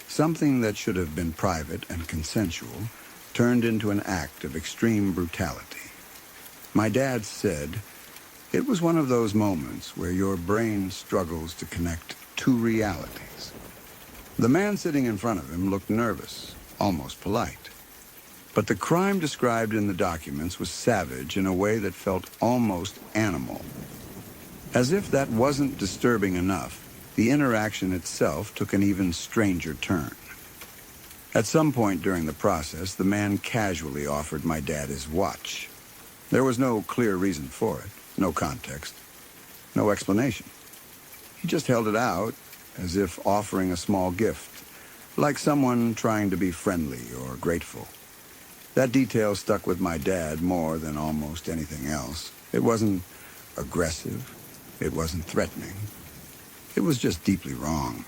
Something that should have been private and consensual turned into an act of extreme brutality. My dad said it was one of those moments where your brain struggles to connect two realities. The man sitting in front of him looked nervous, almost polite. But the crime described in the documents was savage in a way that felt almost animal. As if that wasn't disturbing enough, the interaction itself took an even stranger turn. At some point during the process, the man casually offered my dad his watch. There was no clear reason for it, no context, no explanation. He just held it out as if offering a small gift, like someone trying to be friendly or grateful. That detail stuck with my dad more than almost anything else. It wasn't aggressive. It wasn't threatening. It was just deeply wrong.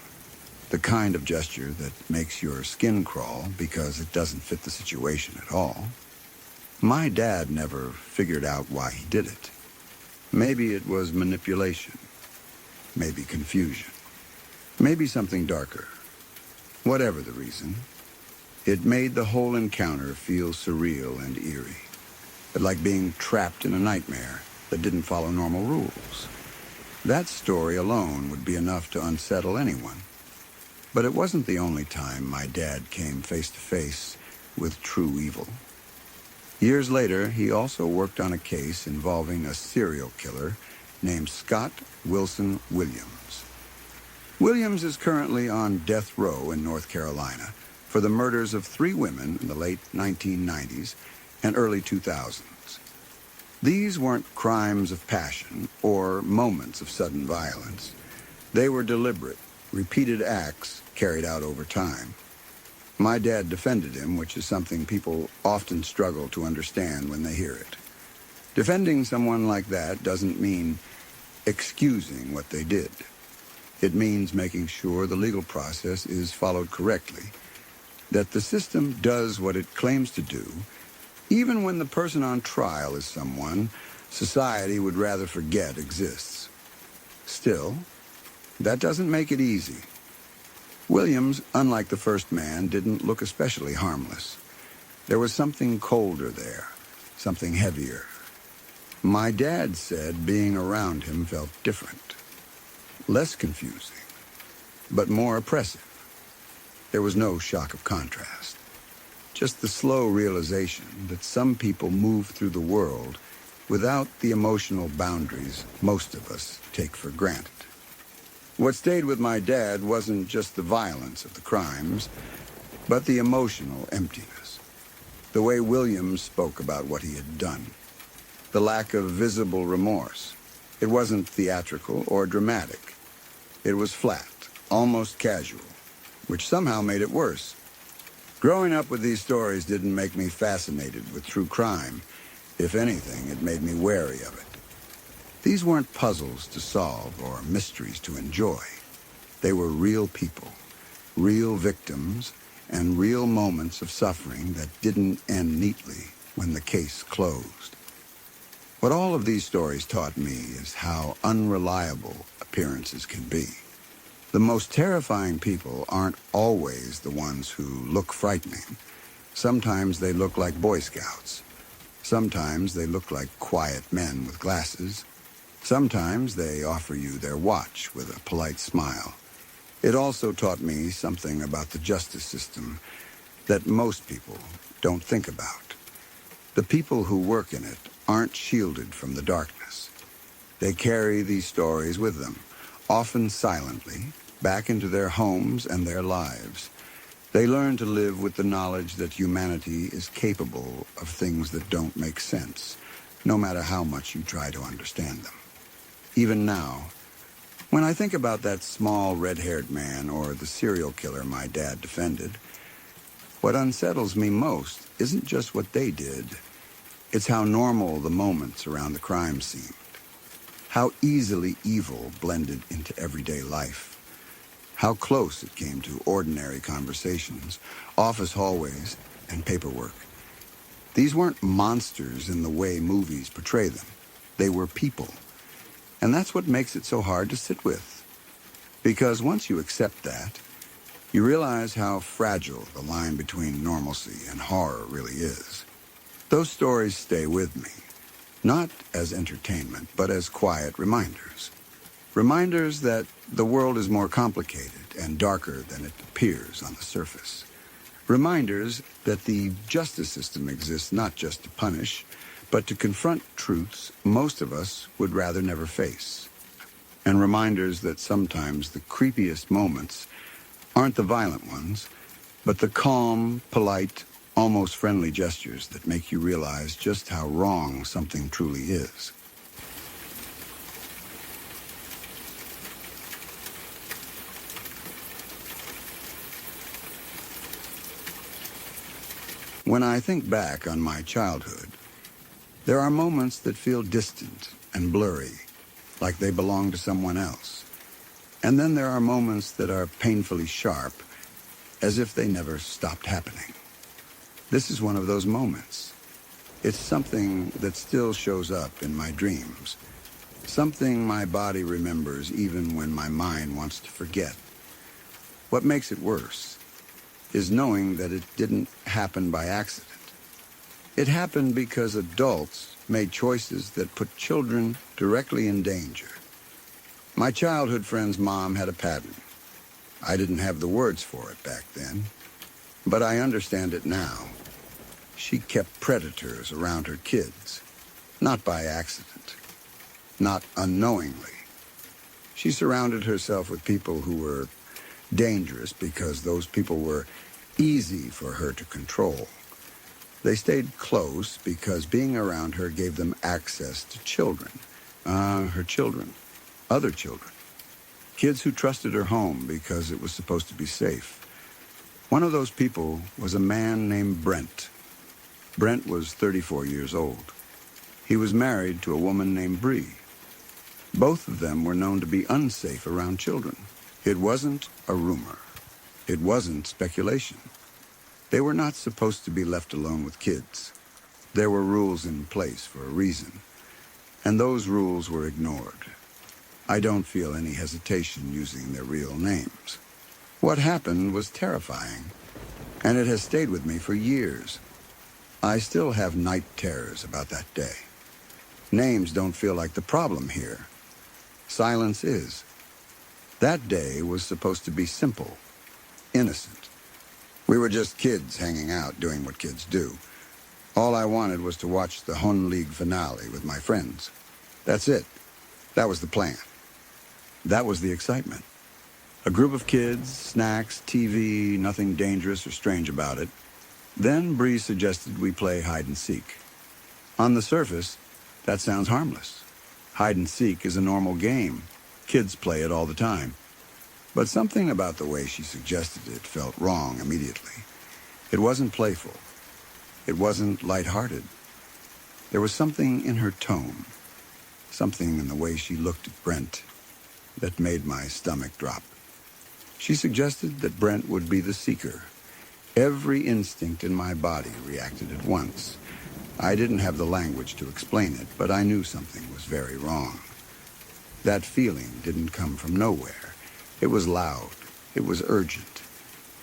The kind of gesture that makes your skin crawl because it doesn't fit the situation at all. My dad never figured out why he did it. Maybe it was manipulation. Maybe confusion. Maybe something darker. Whatever the reason, it made the whole encounter feel surreal and eerie. Like being trapped in a nightmare that didn't follow normal rules. That story alone would be enough to unsettle anyone. But it wasn't the only time my dad came face to face with true evil. Years later, he also worked on a case involving a serial killer named Scott Wilson Williams. Williams is currently on death row in North Carolina for the murders of 3 women in the late 1990s and early 2000s. These weren't crimes of passion or moments of sudden violence. They were deliberate, repeated acts carried out over time. My dad defended him, which is something people often struggle to understand when they hear it. Defending someone like that doesn't mean excusing what they did. It means making sure the legal process is followed correctly, that the system does what it claims to do, even when the person on trial is someone society would rather forget exists. Still, that doesn't make it easy. Williams, unlike the first man, didn't look especially harmless. There was something colder there, something heavier. My dad said being around him felt different. Less confusing, but more oppressive. There was no shock of contrast. Just the slow realization that some people move through the world without the emotional boundaries most of us take for granted. What stayed with my dad wasn't just the violence of the crimes, but the emotional emptiness. The way Williams spoke about what he had done. The lack of visible remorse. It wasn't theatrical or dramatic. It was flat, almost casual, which somehow made it worse. Growing up with these stories didn't make me fascinated with true crime. If anything, it made me wary of it. These weren't puzzles to solve or mysteries to enjoy. They were real people, real victims, and real moments of suffering that didn't end neatly when the case closed. What all of these stories taught me is how unreliable appearances can be. The most terrifying people aren't always the ones who look frightening. Sometimes they look like Boy Scouts. Sometimes they look like quiet men with glasses. Sometimes they offer you their watch with a polite smile. It also taught me something about the justice system that most people don't think about. The people who work in it aren't shielded from the darkness. They carry these stories with them, often silently, back into their homes and their lives. They learn to live with the knowledge that humanity is capable of things that don't make sense, no matter how much you try to understand them. Even now, when I think about that small red-haired man or the serial killer my dad defended, what unsettles me most isn't just what they did. It's how normal the moments around the crime seemed. How easily evil blended into everyday life. How close it came to ordinary conversations, office hallways, and paperwork. These weren't monsters in the way movies portray them. They were people. And that's what makes it so hard to sit with. Because once you accept that, you realize how fragile the line between normalcy and horror really is. Those stories stay with me, not as entertainment, but as quiet reminders. Reminders that the world is more complicated and darker than it appears on the surface. Reminders that the justice system exists not just to punish, but to confront truths most of us would rather never face. And reminders that sometimes the creepiest moments aren't the violent ones, but the calm, polite, almost friendly gestures that make you realize just how wrong something truly is. When I think back on my childhood, there are moments that feel distant and blurry, like they belong to someone else. And then there are moments that are painfully sharp, as if they never stopped happening. This is one of those moments. It's something that still shows up in my dreams. Something my body remembers even when my mind wants to forget. What makes it worse is knowing that it didn't happen by accident. It happened because adults made choices that put children directly in danger. My childhood friend's mom had a pattern. I didn't have the words for it back then, but I understand it now. She kept predators around her kids, not by accident, not unknowingly. She surrounded herself with people who were dangerous because those people were easy for her to control. They stayed close because being around her gave them access to children. Her children. Other children. Kids who trusted her home because it was supposed to be safe. One of those people was a man named Brent. Brent was 34 years old. He was married to a woman named Bree. Both of them were known to be unsafe around children. It wasn't a rumor. It wasn't speculation. They were not supposed to be left alone with kids. There were rules in place for a reason, and those rules were ignored. I don't feel any hesitation using their real names. What happened was terrifying, and it has stayed with me for years. I still have night terrors about that day. Names don't feel like the problem here. Silence is. That day was supposed to be simple, innocent. We were just kids hanging out, doing what kids do. All I wanted was to watch the Hun League finale with my friends. That's it. That was the plan. That was the excitement. A group of kids, snacks, TV, nothing dangerous or strange about it. Then Bree suggested we play hide and seek. On the surface, that sounds harmless. Hide and seek is a normal game. Kids play it all the time. But something about the way she suggested it felt wrong immediately. It wasn't playful. It wasn't lighthearted. There was something in her tone, something in the way she looked at Brent, that made my stomach drop. She suggested that Brent would be the seeker. Every instinct in my body reacted at once. I didn't have the language to explain it, but I knew something was very wrong. That feeling didn't come from nowhere. It was loud. It was urgent.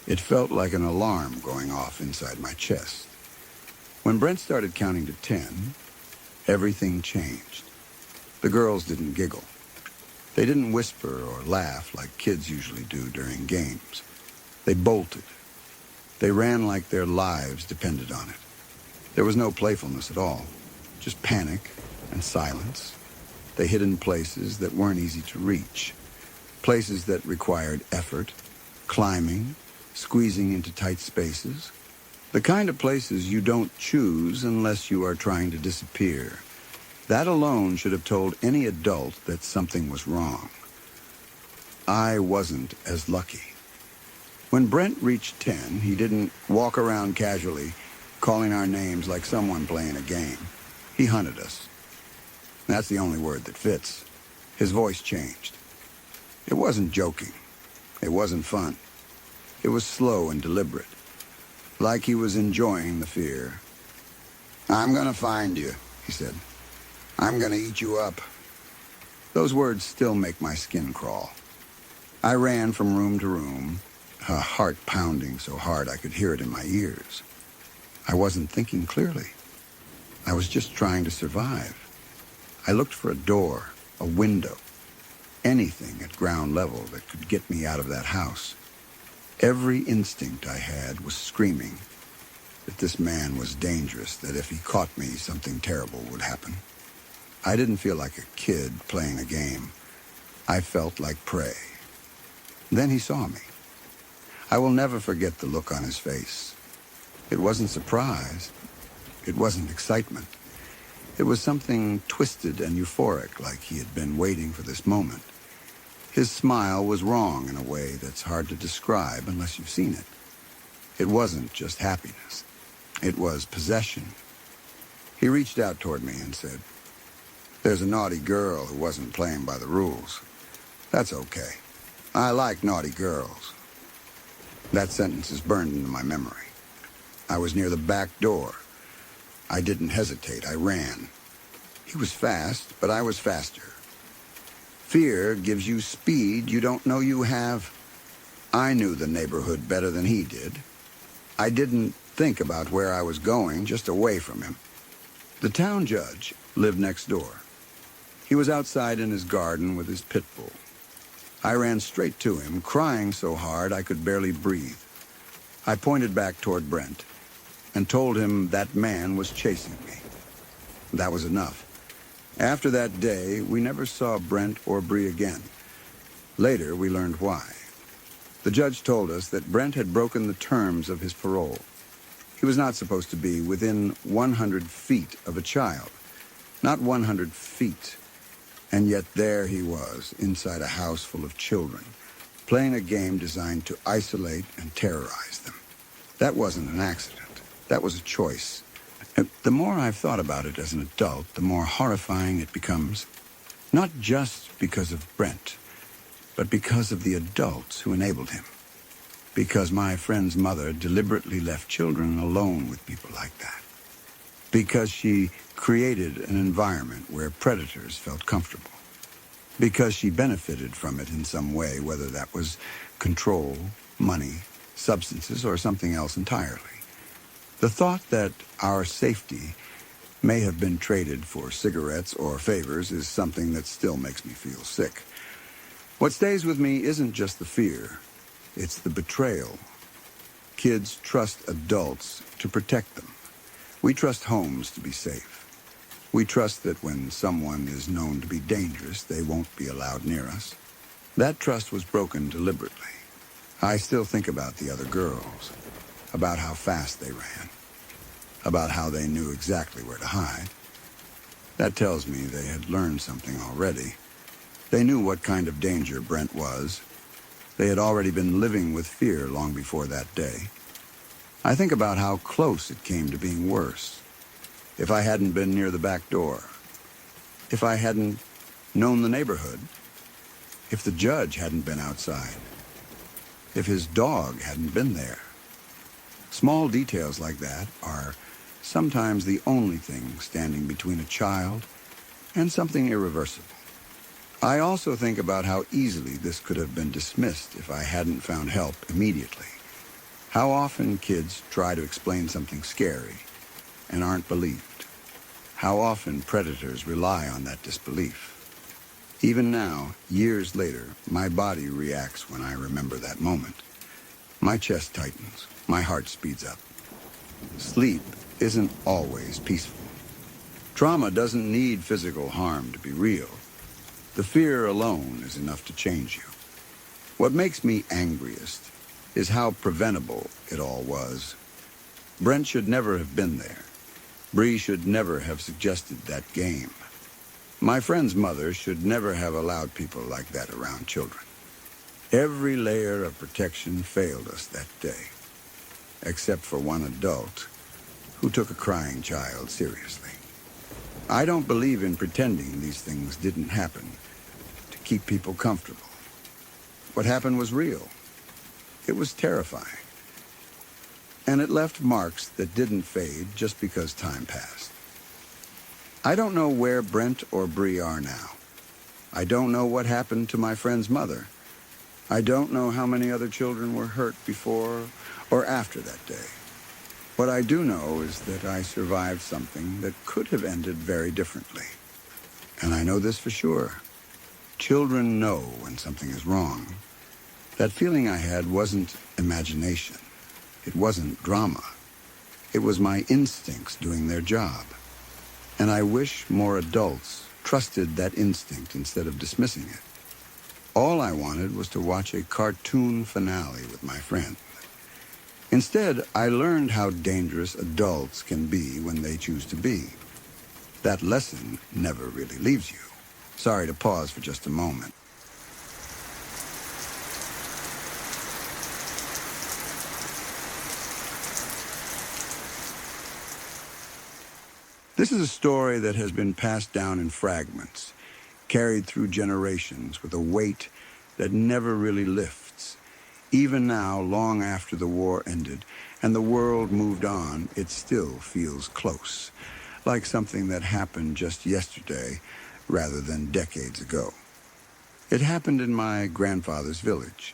It felt like an alarm going off inside my chest. When Brent started counting to 10, everything changed. The girls didn't giggle. They didn't whisper or laugh like kids usually do during games. They bolted. They ran like their lives depended on it. There was no playfulness at all, just panic and silence. They hid in places that weren't easy to reach, places that required effort, climbing, squeezing into tight spaces, the kind of places you don't choose unless you are trying to disappear. That alone should have told any adult that something was wrong. I wasn't as lucky. When Brent reached 10, he didn't walk around casually, calling our names like someone playing a game. He hunted us. That's the only word that fits. His voice changed. It wasn't joking. It wasn't fun. It was slow and deliberate, like he was enjoying the fear. "I'm gonna find you," he said. "I'm gonna eat you up." Those words still make my skin crawl. I ran from room to room, a heart pounding so hard I could hear it in my ears. I wasn't thinking clearly. I was just trying to survive. I looked for a door, a window, anything at ground level that could get me out of that house. Every instinct I had was screaming that this man was dangerous, that if he caught me, something terrible would happen. I didn't feel like a kid playing a game. I felt like prey. Then he saw me. I will never forget the look on his face. It wasn't surprise. It wasn't excitement. It was something twisted and euphoric, like he had been waiting for this moment. His smile was wrong in a way that's hard to describe unless you've seen it. It wasn't just happiness. It was possession. He reached out toward me and said, "There's a naughty girl who wasn't playing by the rules. That's okay. I like naughty girls." That sentence is burned into my memory. I was near the back door. I didn't hesitate. I ran. He was fast, but I was faster. Fear gives you speed you don't know you have. I knew the neighborhood better than he did. I didn't think about where I was going, just away from him. The town judge lived next door. He was outside in his garden with his pit bull. I ran straight to him, crying so hard I could barely breathe. I pointed back toward Brent and told him that man was chasing me. That was enough. After that day, we never saw Brent or Bree again. Later, we learned why. The judge told us that Brent had broken the terms of his parole. He was not supposed to be within 100 feet of a child. Not 100 feet. And yet there he was, inside a house full of children, playing a game designed to isolate and terrorize them. That wasn't an accident. That was a choice. And the more I've thought about it as an adult, the more horrifying it becomes. Not just because of Brent, but because of the adults who enabled him. Because my friend's mother deliberately left children alone with people like that. Because she created an environment where predators felt comfortable. Because she benefited from it in some way, whether that was control, money, substances, or something else entirely. The thought that our safety may have been traded for cigarettes or favors is something that still makes me feel sick. What stays with me isn't just the fear, it's the betrayal. Kids trust adults to protect them. We trust homes to be safe. We trust that when someone is known to be dangerous, they won't be allowed near us. That trust was broken deliberately. I still think about the other girls, about how fast they ran, about how they knew exactly where to hide. That tells me they had learned something already. They knew what kind of danger Brent was. They had already been living with fear long before that day. I think about how close it came to being worse. If I hadn't been near the back door, if I hadn't known the neighborhood, if the judge hadn't been outside, if his dog hadn't been there. Small details like that are sometimes the only thing standing between a child and something irreversible. I also think about how easily this could have been dismissed if I hadn't found help immediately. How often kids try to explain something scary and aren't believed. How often predators rely on that disbelief. Even now, years later, my body reacts when I remember that moment. My chest tightens, my heart speeds up. Sleep isn't always peaceful. Trauma doesn't need physical harm to be real. The fear alone is enough to change you. What makes me angriest is how preventable it all was. Brent should never have been there. Bree should never have suggested that game. My friend's mother should never have allowed people like that around children. Every layer of protection failed us that day, except for one adult who took a crying child seriously. I don't believe in pretending these things didn't happen to keep people comfortable. What happened was real. It was terrifying. And it left marks that didn't fade just because time passed. I don't know where Brent or Bree are now. I don't know what happened to my friend's mother. I don't know how many other children were hurt before or after that day. What I do know is that I survived something that could have ended very differently. And I know this for sure. Children know when something is wrong. That feeling I had wasn't imagination. It wasn't drama. It was my instincts doing their job. And I wish more adults trusted that instinct instead of dismissing it. All I wanted was to watch a cartoon finale with my friend. Instead, I learned how dangerous adults can be when they choose to be. That lesson never really leaves you. Sorry to pause for just a moment. This is a story that has been passed down in fragments, carried through generations with a weight that never really lifts. Even now, long after the war ended and the world moved on, it still feels close, like something that happened just yesterday rather than decades ago. It happened in my grandfather's village,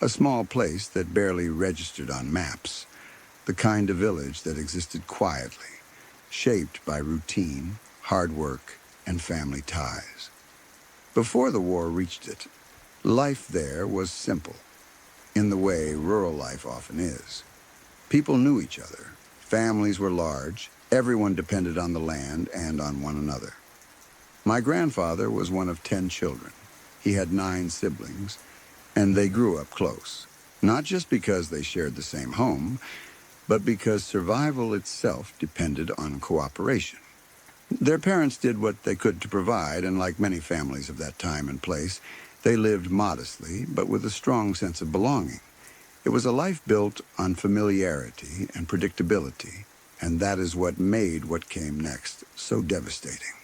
a small place that barely registered on maps, the kind of village that existed quietly, shaped by routine, hard work, and family ties. Before the war reached it, life there was simple, in the way rural life often is. People knew each other, families were large, everyone depended on the land and on one another. My grandfather was one of 10 children. He had 9 siblings, and they grew up close, not just because they shared the same home, but because survival itself depended on cooperation. Their parents did what they could to provide, and like many families of that time and place, they lived modestly, but with a strong sense of belonging. It was a life built on familiarity and predictability, and that is what made what came next so devastating.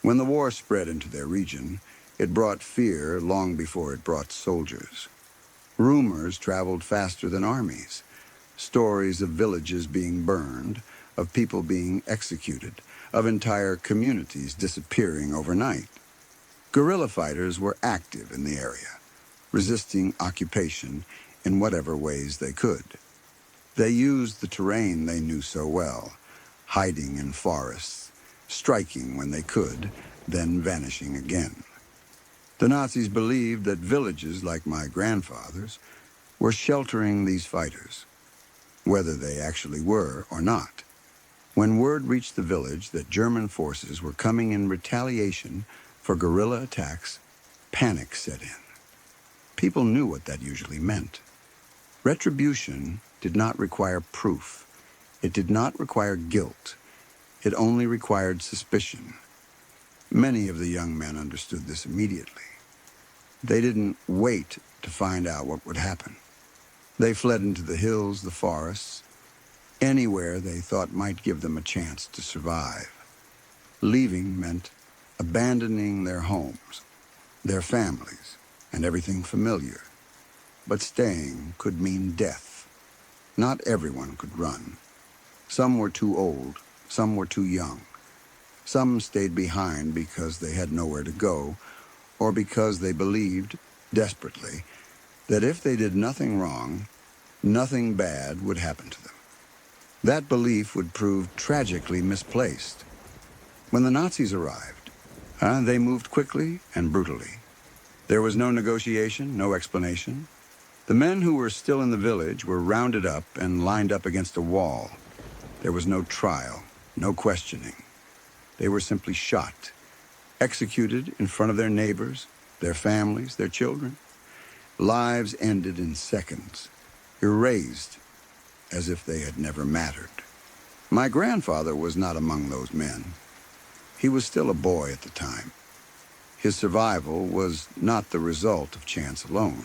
When the war spread into their region, it brought fear long before it brought soldiers. Rumors traveled faster than armies. Stories of villages being burned, of people being executed, of entire communities disappearing overnight. Guerrilla fighters were active in the area, resisting occupation in whatever ways they could. They used the terrain they knew so well, hiding in forests, striking when they could, then vanishing again. The Nazis believed that villages like my grandfather's were sheltering these fighters, whether they actually were or not. When word reached the village that German forces were coming in retaliation for guerrilla attacks, panic set in. People knew what that usually meant. Retribution did not require proof. It did not require guilt. It only required suspicion. Many of the young men understood this immediately. They didn't wait to find out what would happen. They fled into the hills, the forests, anywhere they thought might give them a chance to survive. Leaving meant abandoning their homes, their families, and everything familiar. But staying could mean death. Not everyone could run. Some were too old, some were too young. Some stayed behind because they had nowhere to go, or because they believed, desperately, that if they did nothing wrong, nothing bad would happen to them. That belief would prove tragically misplaced. When the Nazis arrived, they moved quickly and brutally. There was no negotiation, no explanation. The men who were still in the village were rounded up and lined up against a wall. There was no trial, no questioning. They were simply shot, executed in front of their neighbors, their families, their children. Lives ended in seconds, erased as if they had never mattered. My grandfather was not among those men. He was still a boy at the time. His survival was not the result of chance alone,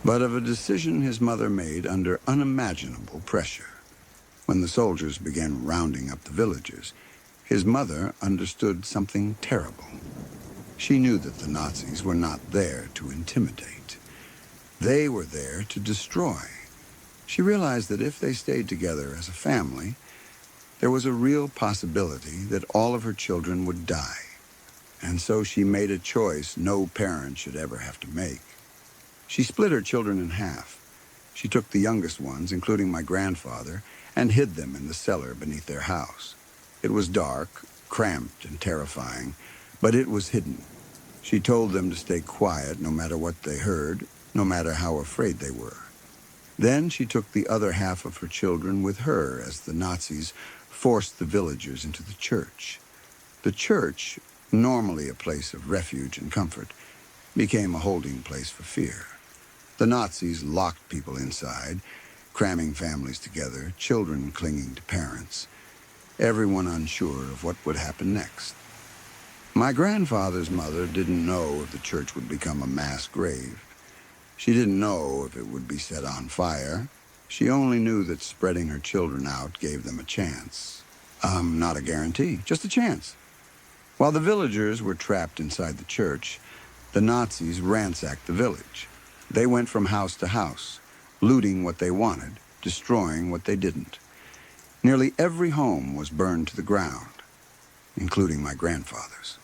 but of a decision his mother made under unimaginable pressure. When the soldiers began rounding up the villagers, his mother understood something terrible. She knew that the Nazis were not there to intimidate. They were there to destroy. She realized that if they stayed together as a family, there was a real possibility that all of her children would die. And so she made a choice no parent should ever have to make. She split her children in half. She took the youngest ones, including my grandfather, and hid them in the cellar beneath their house. It was dark, cramped, and terrifying, but it was hidden. She told them to stay quiet no matter what they heard, no matter how afraid they were. Then she took the other half of her children with her as the Nazis forced the villagers into the church. The church, normally a place of refuge and comfort, became a holding place for fear. The Nazis locked people inside, cramming families together, children clinging to parents, everyone unsure of what would happen next. My grandfather's mother didn't know if the church would become a mass grave. She didn't know if it would be set on fire. She only knew that spreading her children out gave them a chance. Not a guarantee, just a chance. While the villagers were trapped inside the church, the Nazis ransacked the village. They went from house to house, looting what they wanted, destroying what they didn't. Nearly every home was burned to the ground, including my grandfather's.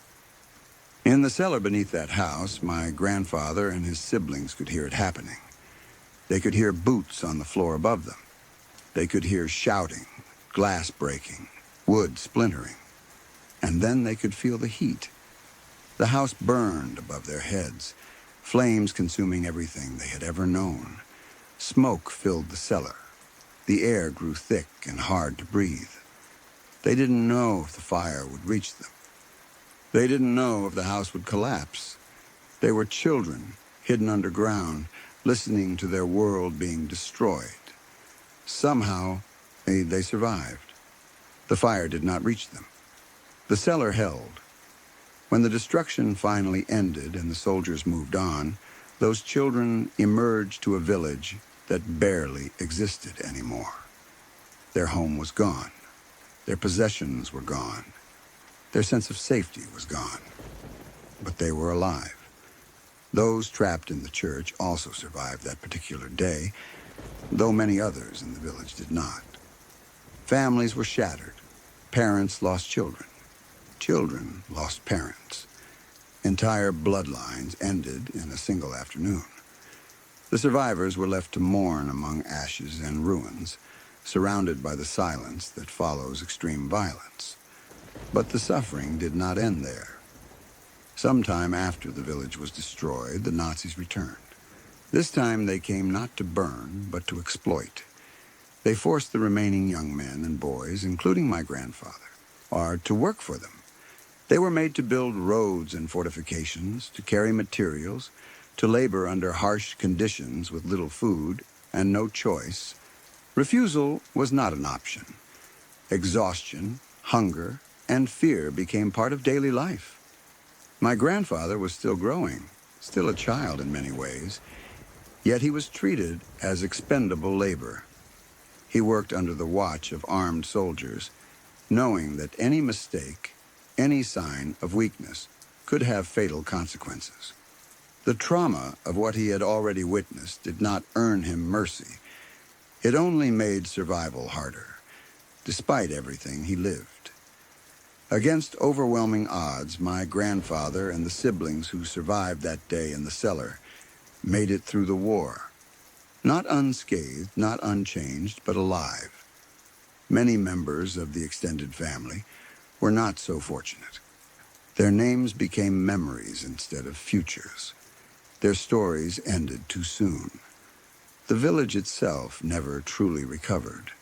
In the cellar beneath that house, my grandfather and his siblings could hear it happening. They could hear boots on the floor above them. They could hear shouting, glass breaking, wood splintering. And then they could feel the heat. The house burned above their heads, flames consuming everything they had ever known. Smoke filled the cellar. The air grew thick and hard to breathe. They didn't know if the fire would reach them. They didn't know if the house would collapse. They were children, hidden underground, listening to their world being destroyed. Somehow, they survived. The fire did not reach them. The cellar held. When the destruction finally ended and the soldiers moved on, those children emerged to a village that barely existed anymore. Their home was gone. Their possessions were gone. Their sense of safety was gone. But they were alive. Those trapped in the church also survived that particular day, though many others in the village did not. Families were shattered. Parents lost children. Children lost parents. Entire bloodlines ended in a single afternoon. The survivors were left to mourn among ashes and ruins, surrounded by the silence that follows extreme violence. But the suffering did not end there. Sometime after the village was destroyed, the Nazis returned. This time they came not to burn, but to exploit. They forced the remaining young men and boys, including my grandfather, to work for them. They were made to build roads and fortifications, to carry materials, to labor under harsh conditions with little food and no choice. Refusal was not an option. Exhaustion, hunger, and fear became part of daily life. My grandfather was still growing, still a child in many ways, yet he was treated as expendable labor. He worked under the watch of armed soldiers, knowing that any mistake, any sign of weakness, could have fatal consequences. The trauma of what he had already witnessed did not earn him mercy. It only made survival harder. Despite everything, he lived. Against overwhelming odds, my grandfather and the siblings who survived that day in the cellar made it through the war. Not unscathed, not unchanged, but alive. Many members of the extended family were not so fortunate. Their names became memories instead of futures. Their stories ended too soon. The village itself never truly recovered.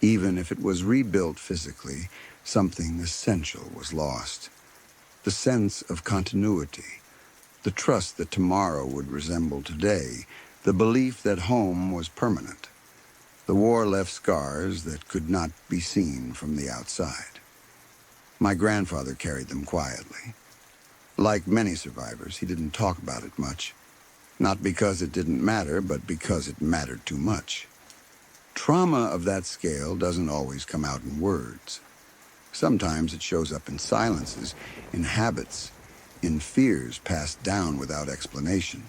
Even if it was rebuilt physically, something essential was lost. The sense of continuity, the trust that tomorrow would resemble today, the belief that home was permanent. The war left scars that could not be seen from the outside. My grandfather carried them quietly. Like many survivors, he didn't talk about it much. Not because it didn't matter, but because it mattered too much. Trauma of that scale doesn't always come out in words. Sometimes it shows up in silences, in habits, in fears passed down without explanation.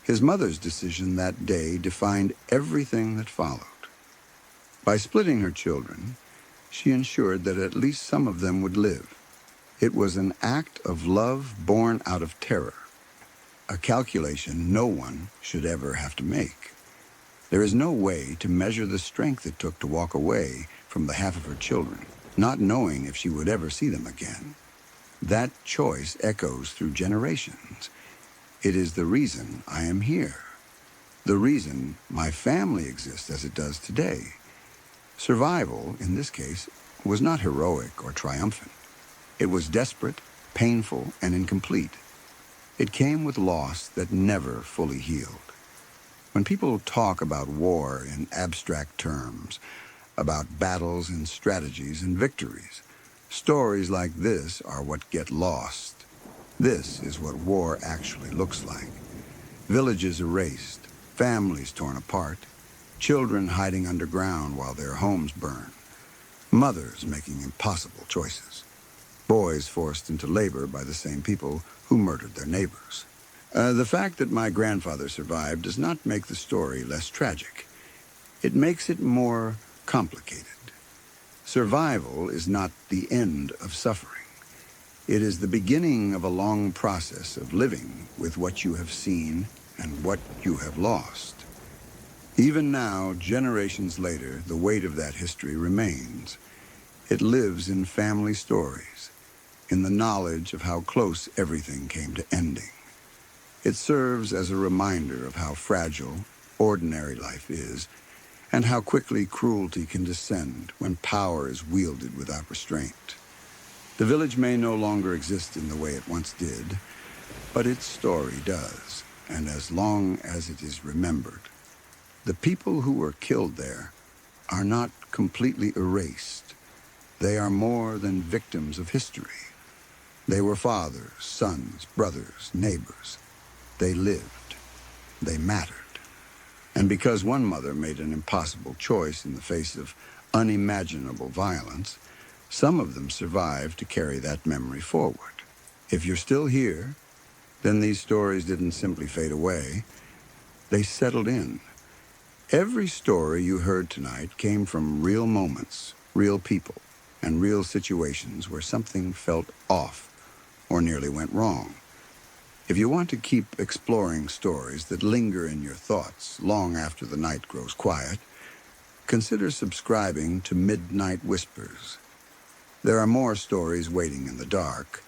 His mother's decision that day defined everything that followed. By splitting her children, she ensured that at least some of them would live. It was an act of love born out of terror, a calculation no one should ever have to make. There is no way to measure the strength it took to walk away from the half of her children, not knowing if she would ever see them again. That choice echoes through generations. It is the reason I am here, the reason my family exists as it does today. Survival, in this case, was not heroic or triumphant. It was desperate, painful, and incomplete. It came with loss that never fully healed. When people talk about war in abstract terms, about battles and strategies and victories, stories like this are what get lost. This is what war actually looks like. Villages erased, families torn apart, children hiding underground while their homes burn. mothers making impossible choices, boys forced into labor by the same people who murdered their neighbors. The fact that my grandfather survived does not make the story less tragic. It makes it more complicated. Survival is not the end of suffering. It is the beginning of a long process of living with what you have seen and what you have lost. Even now, generations later, the weight of that history remains. It lives in family stories, in the knowledge of how close everything came to ending. It serves as a reminder of how fragile ordinary life is, and how quickly cruelty can descend when power is wielded without restraint. The village may no longer exist in the way it once did, but its story does, and as long as it is remembered, the people who were killed there are not completely erased. They are more than victims of history. They were fathers, sons, brothers, neighbors. They lived. They mattered. And because one mother made an impossible choice in the face of unimaginable violence, some of them survived to carry that memory forward. If you're still here, then these stories didn't simply fade away. They settled in. Every story you heard tonight came from real moments, real people, and real situations where something felt off or nearly went wrong. If you want to keep exploring stories that linger in your thoughts long after the night grows quiet, consider subscribing to Midnight Whispers. There are more stories waiting in the dark,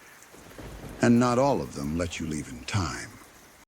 and not all of them let you leave in time.